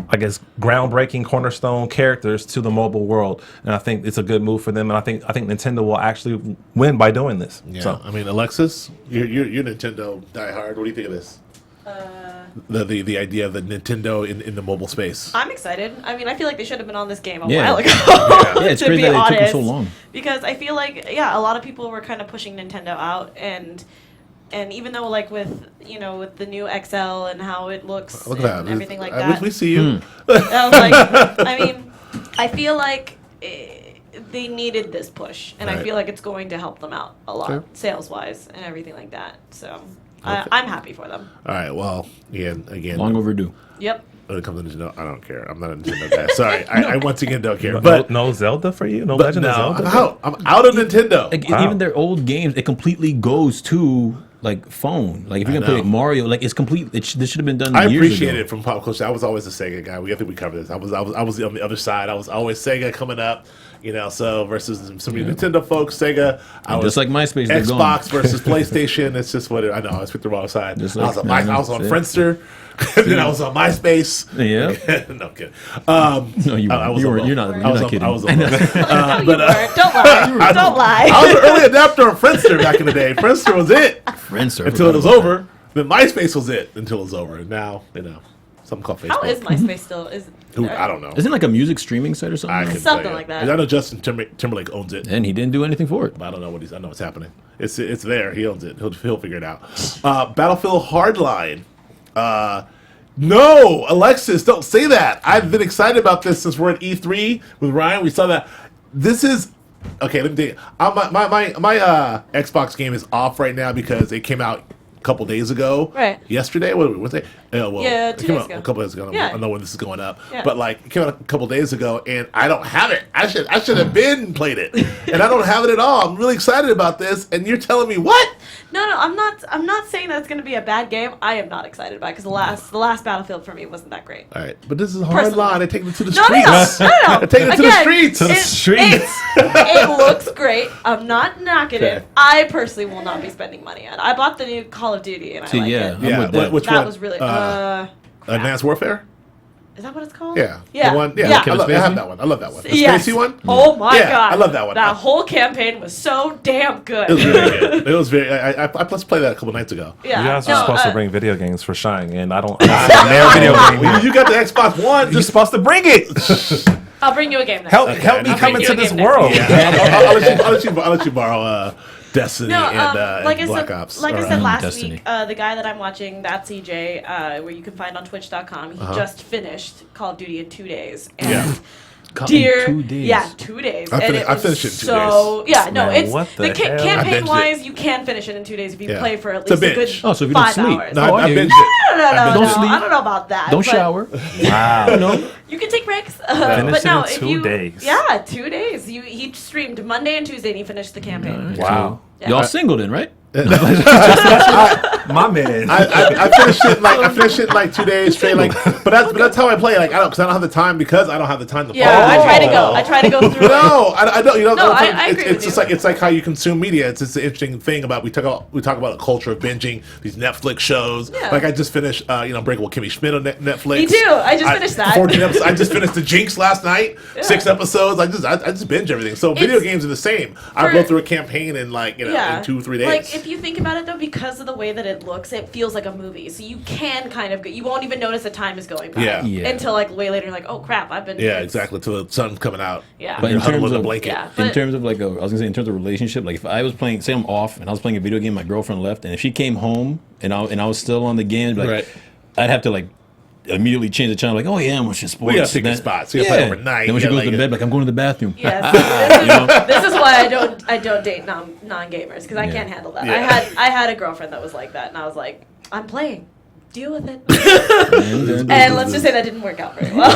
I guess groundbreaking cornerstone characters to the mobile world, and I think it's a good move for them. And I think Nintendo will actually win by doing this. Yeah, so. I mean, Alexis, you're Nintendo diehard. What do you think of this? The idea of the Nintendo in the mobile space. I'm excited. I mean, I feel like they should have been on this game a while ago. It's crazy that it took them so long. Because I feel like a lot of people were kind of pushing Nintendo out, and even though like with the new XL and how it looks and everything like that. We see you. I mean, I feel like they needed this push, and I feel like it's going to help them out a lot sales wise and everything like that. So. I'm happy for them. All right. Well, again, long overdue. Yep. When it comes to Nintendo, I don't care. I'm not a Nintendo guy. Sorry, I once again don't care. But no Zelda for you? No Legend of Zelda? I'm out of Nintendo. Even their old games, it completely goes to like phone. Like if you're gonna play like Mario, like it's complete. This should have been done. I years appreciate ago. it from pop culture. I was always a Sega guy. I think we covered this. I was on the other side. I was always Sega coming up. So versus some Nintendo folks, Sega. I was just like MySpace, Xbox versus PlayStation. It's just what I know. I picked the wrong side. I was on Friendster. Then I was on MySpace. Yeah. No, I'm kidding. No, you're not kidding. I was Don't lie. Don't lie. I was an early adapter on Friendster back in the day. Friendster was it. Until it was over. Then MySpace was it until it was over. And now, something called Facebook. How is MySpace still? I don't know. Isn't it like a music streaming site or something? Something like that. I know Justin Timberlake owns it. And he didn't do anything for it. But I don't know I know what's happening. It's there. He owns it. He'll figure it out. Battlefield Hardline. No, Alexis, don't say that. I've been excited about this since we're at E3 with Ryan. We saw that. This is okay. Let me tell you. My Xbox game is off right now because it came out a couple days ago. Right. Yesterday. What was it? 2 days ago. A couple days ago. Yeah. I don't know when this is going up. Yeah. But it came out a couple days ago, and I don't have it. I should have been played it, and I don't have it at all. I'm really excited about this, and you're telling me what? No, I'm not saying that it's going to be a bad game. I am not excited about it because the last Battlefield for me wasn't that great. All right, but this is a hard line. They take me to the No. streets. No. They take me to the streets. It looks great. I'm not knocking Okay. it. I personally will not be spending money on it. I bought the new Call of Duty and I like it. Yeah, with that. which That one? was really Advanced Warfare? Is that what it's called? Yeah. Yeah. The one, yeah. Yeah. I have that one. I love that one. The Yes. Spacey one? Oh my god. I love that one. That whole campaign was so damn good. It was really good. It was very. I plus played that a couple nights ago. Yeah. You guys are supposed to bring video games for Shine, and I don't see Nah, a video game here. You got the Xbox One. You're supposed to bring it. I'll bring you a game next Help week. me I'll come bring you into a this game next world. week. Yeah, I'll let you borrow Destiny No, and like Black I Ops. said, like I said last Destiny. week, the guy that I'm watching, that's EJ, where you can find on Twitch.com. He just finished Call of Duty in 2 days, and Yeah. dear, 2 days. yeah, 2 days. I and finished it in 2 so, days. yeah, no, Man, it's what the hell? campaign I wise, you can finish it in 2 days if you Yeah. play for at It's a least a good binge. Oh, so if you don't 5 sleep. hours. No, Oh, I yeah. binged it. No, Don't sleep. I don't know about that. Don't but shower. Wow. No. You can take breaks. Finish but it no, in if 2 you, days. Yeah, 2 days. He streamed Monday and Tuesday, and he finished the campaign. Wow. Yeah. Y'all single then, right? My man. I finished it in like 2 days straight. Like, but that's how I play. Like, because I don't have the time because I don't have the time to play. Yeah, I try to go through it. No, I don't. You know, No, sometimes I agree it's with just you. like it's like how you consume media. It's an interesting thing about we talk about a culture of binging these Netflix shows. Yeah. Like I just finished, Breakable Kimmy Schmidt on Netflix. Me too. I just finished that. 14 episodes. I just finished The Jinx last night. Yeah. 6 episodes. I just binge everything. So video games are the same. I go through a campaign in in 2-3 days. Like if you think about it though, because of the way that it looks, it feels like a movie. So you can kind of you won't even notice the time is going by. Yeah. Yeah. Until like way later, you're like, oh crap, I've been. Yeah, exactly. Till the sun's coming out. Yeah. But You're in huddled terms in a of blanket. Yeah. in But- terms of like I was gonna say in terms of relationship, like if I was playing, say I'm off and I was playing a video game, my girlfriend left, and if she came home and I was still on the game, like Right. I'd have to like immediately change the channel, like oh yeah, I'm watching sports. We gotta pick a Then- spot. So you gotta play overnight. Then when she You goes gotta, to bed, like I'm going to the bathroom. Yes. know? This is why I don't date non-gamers because I Yeah. can't handle that. Yeah. I had a girlfriend that was like that, and I was like, I'm playing. Deal with it. And let's just say that didn't work out very well.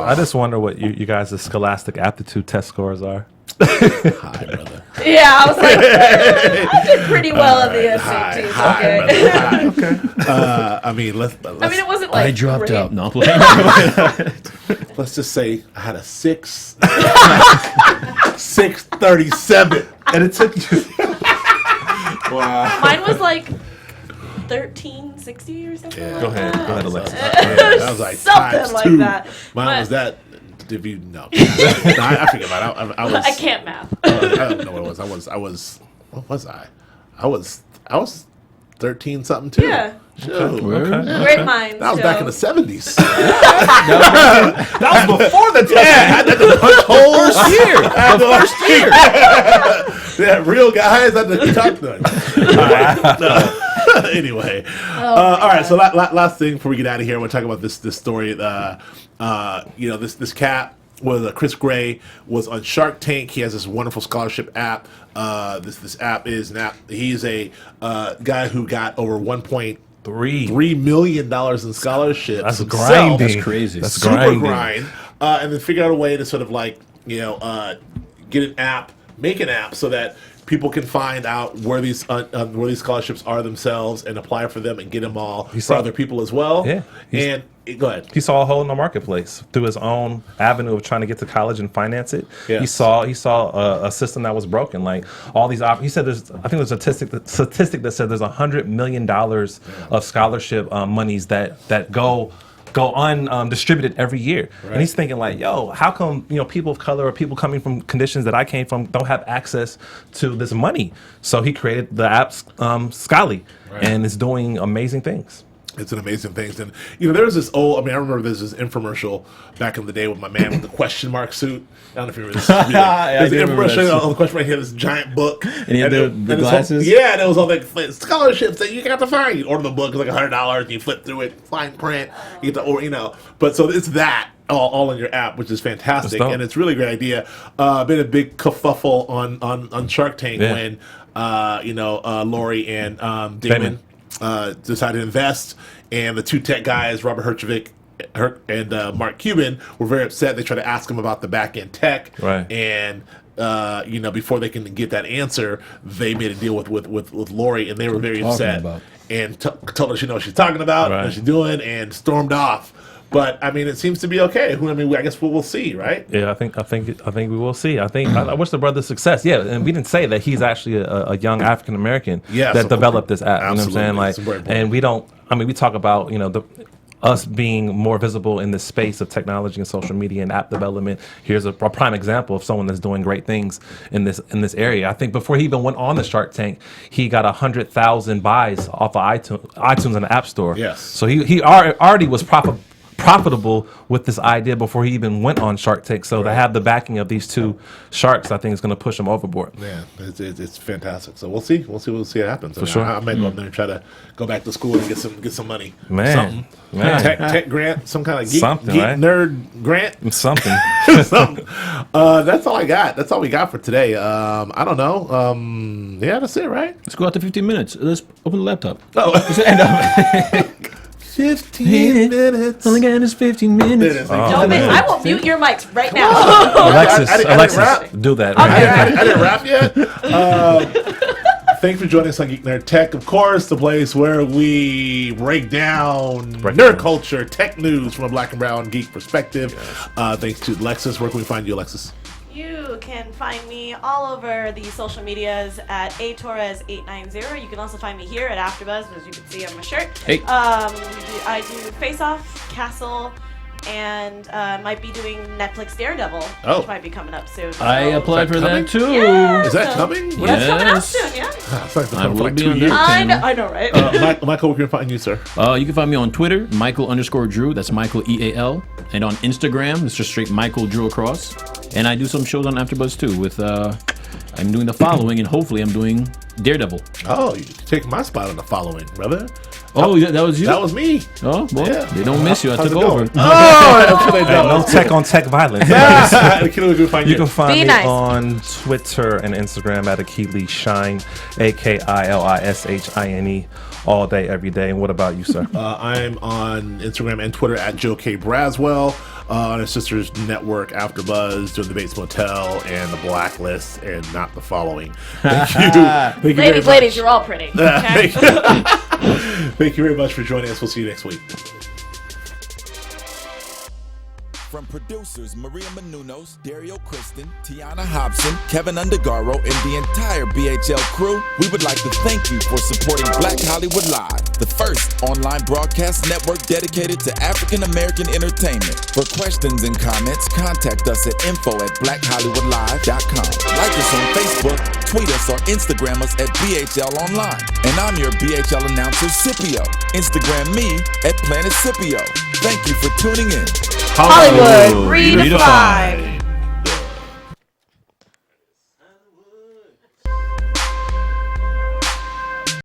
I just wonder what you guys' scholastic aptitude test scores are. Hi, brother. Yeah, I was like, I did pretty well in the SATs. Hi, Okay. brother. Hi. I mean, let's I mean, it wasn't like I dropped great. out. No, I'm playing. let's just say I had a 637, and it took you. Wow. Mine was like 1360 or something. Yeah. like Go ahead. that. Go ahead, Alexa. That was like Something times like 2. that. Mine But- was that. If you no, I forget about it. I was. I can't math. I don't know what it was. I was. What was I? I was 13 something too. Yeah. Shoot. Great minds. That was back in the 70s. That was before the test. I had to punch holes. First year. Yeah, real guys had to talk to them. All right. No. Anyway, all right. So last thing before we get out of here, we'll talk about this story. This cat was Chris Gray was on Shark Tank. He has this wonderful scholarship app. This app is he's a guy who got over $1.3 million in scholarships. That's himself. grinding. That's crazy. That's Super grinding. grind, and then figure out a way to sort of like get an app, make an app so that people can find out where these scholarships are themselves and apply for them and get them all for saw- other people as well. Yeah. And go ahead. He saw a hole in the marketplace through his own avenue of trying to get to college and finance it. Yes. He saw a system that was broken. Like all these, he said there's a statistic that said there's $100 million of scholarship monies that go undistributed every year. Right. And he's thinking like, yo, how come people of color or people coming from conditions that I came from don't have access to this money? So he created the app Scully, and it's doing amazing things. It's an amazing thing. And, there was this I remember there's this infomercial back in the day with my man with the question mark suit. I don't know if you remember this. There's an infomercial on the question mark. He had this giant book. And he had the glasses? And it was all like scholarships that you got to find. You order the book, it's like $100, and you flip through it, fine print. You get But so it's that. All in your app, which is fantastic, and it's a really great idea. Been a big kerfuffle on Shark Tank when Lori and Damon decided to invest, and the two tech guys, Robert Herjavec and Mark Cuban, were very upset. They tried to ask him about the back end tech, Right. and before they can get that answer, they made a deal with Lori, and they were very upset about? and told her she knows what she's talking about, Right. what she's doing, and stormed off. But I mean, it seems to be okay. I guess we'll see, right? Yeah, I think we will see. I wish the brother success. Yeah, and we didn't say that he's actually a young African American Yes, that developed this app. absolutely. You know what I'm It's very saying? important. And we don't. I mean, we talk about us being more visible in the space of technology and social media and app development. Here's a prime example of someone that's doing great things in this area. I think before he even went on the Shark Tank, he got 100,000 buys off of iTunes and the App Store. Yes. So he already was profitable with this idea before he even went on Shark Tank. So to have the backing of these two sharks, I think is going to push him overboard. Yeah, it's fantastic. So we'll see what happens. For sure. I might go up there and try to go back to school and get some money. Man. Tech grant, some kind of geek right? nerd grant. Something. Something. That's all I got. That's all we got for today. I don't know. Yeah, that's it, right? Let's go out to 15 minutes. Let's open the laptop. Oh. Let's end up. 15 minutes. Only got us 15 minutes. I will mute your mics right now. Alexis, I didn't rap. Do that. I didn't rap yet. Thanks for joining us on Geek.Nerd.Tech. Of course, the place where we break down nerd culture, tech news from a black and brown geek perspective. Yes. Thanks to Alexis. Where can we find you, Alexis? You can find me all over the social medias at atorres890. You can also find me here at AfterBuzz, as you can see on my shirt. Hey. I do Face Off, Castle, and might be doing Netflix Daredevil, which might be coming up soon. I applied for that too. Yeah, is that coming? That's coming out soon, yeah. I will be on that. I know, right? Michael, where can we find you, sir? You can find me on Twitter, Michael_Drew. That's Michael EAL. And on Instagram, it's just straight Michael Drew across. And I do some shows on AfterBuzz too. With I'm doing the following, and hopefully I'm doing Daredevil. Oh, you take my spot on the following, brother. Oh, that was you? That was me. Oh, well, they don't miss you. I took over. No tech on tech violence. You can find me on Twitter and Instagram at Achilles Shine, AKILISHINE, all day, every day. And what about you, sir? I'm on Instagram and Twitter at Joe K. Braswell. On his sister's network, AfterBuzz, doing the Bates Motel and the Blacklist, and not the following. Thank you. Ladies, you're all pretty. Okay? Thank you very much for joining us. We'll see you next week. From producers Maria Menounos, Dario Kristen, Tiana Hobson, Kevin Undergaro, and the entire BHL crew, we would like to thank you for supporting Black Hollywood Live, the first online broadcast network dedicated to African American entertainment. For questions and comments, contact us at info@blackhollywoodlive.com. Like us on Facebook, tweet us or Instagram us at BHL Online. And I'm your BHL announcer, Scipio. Instagram me at Planet Scipio. Thank you for tuning in. Hollywood redefined.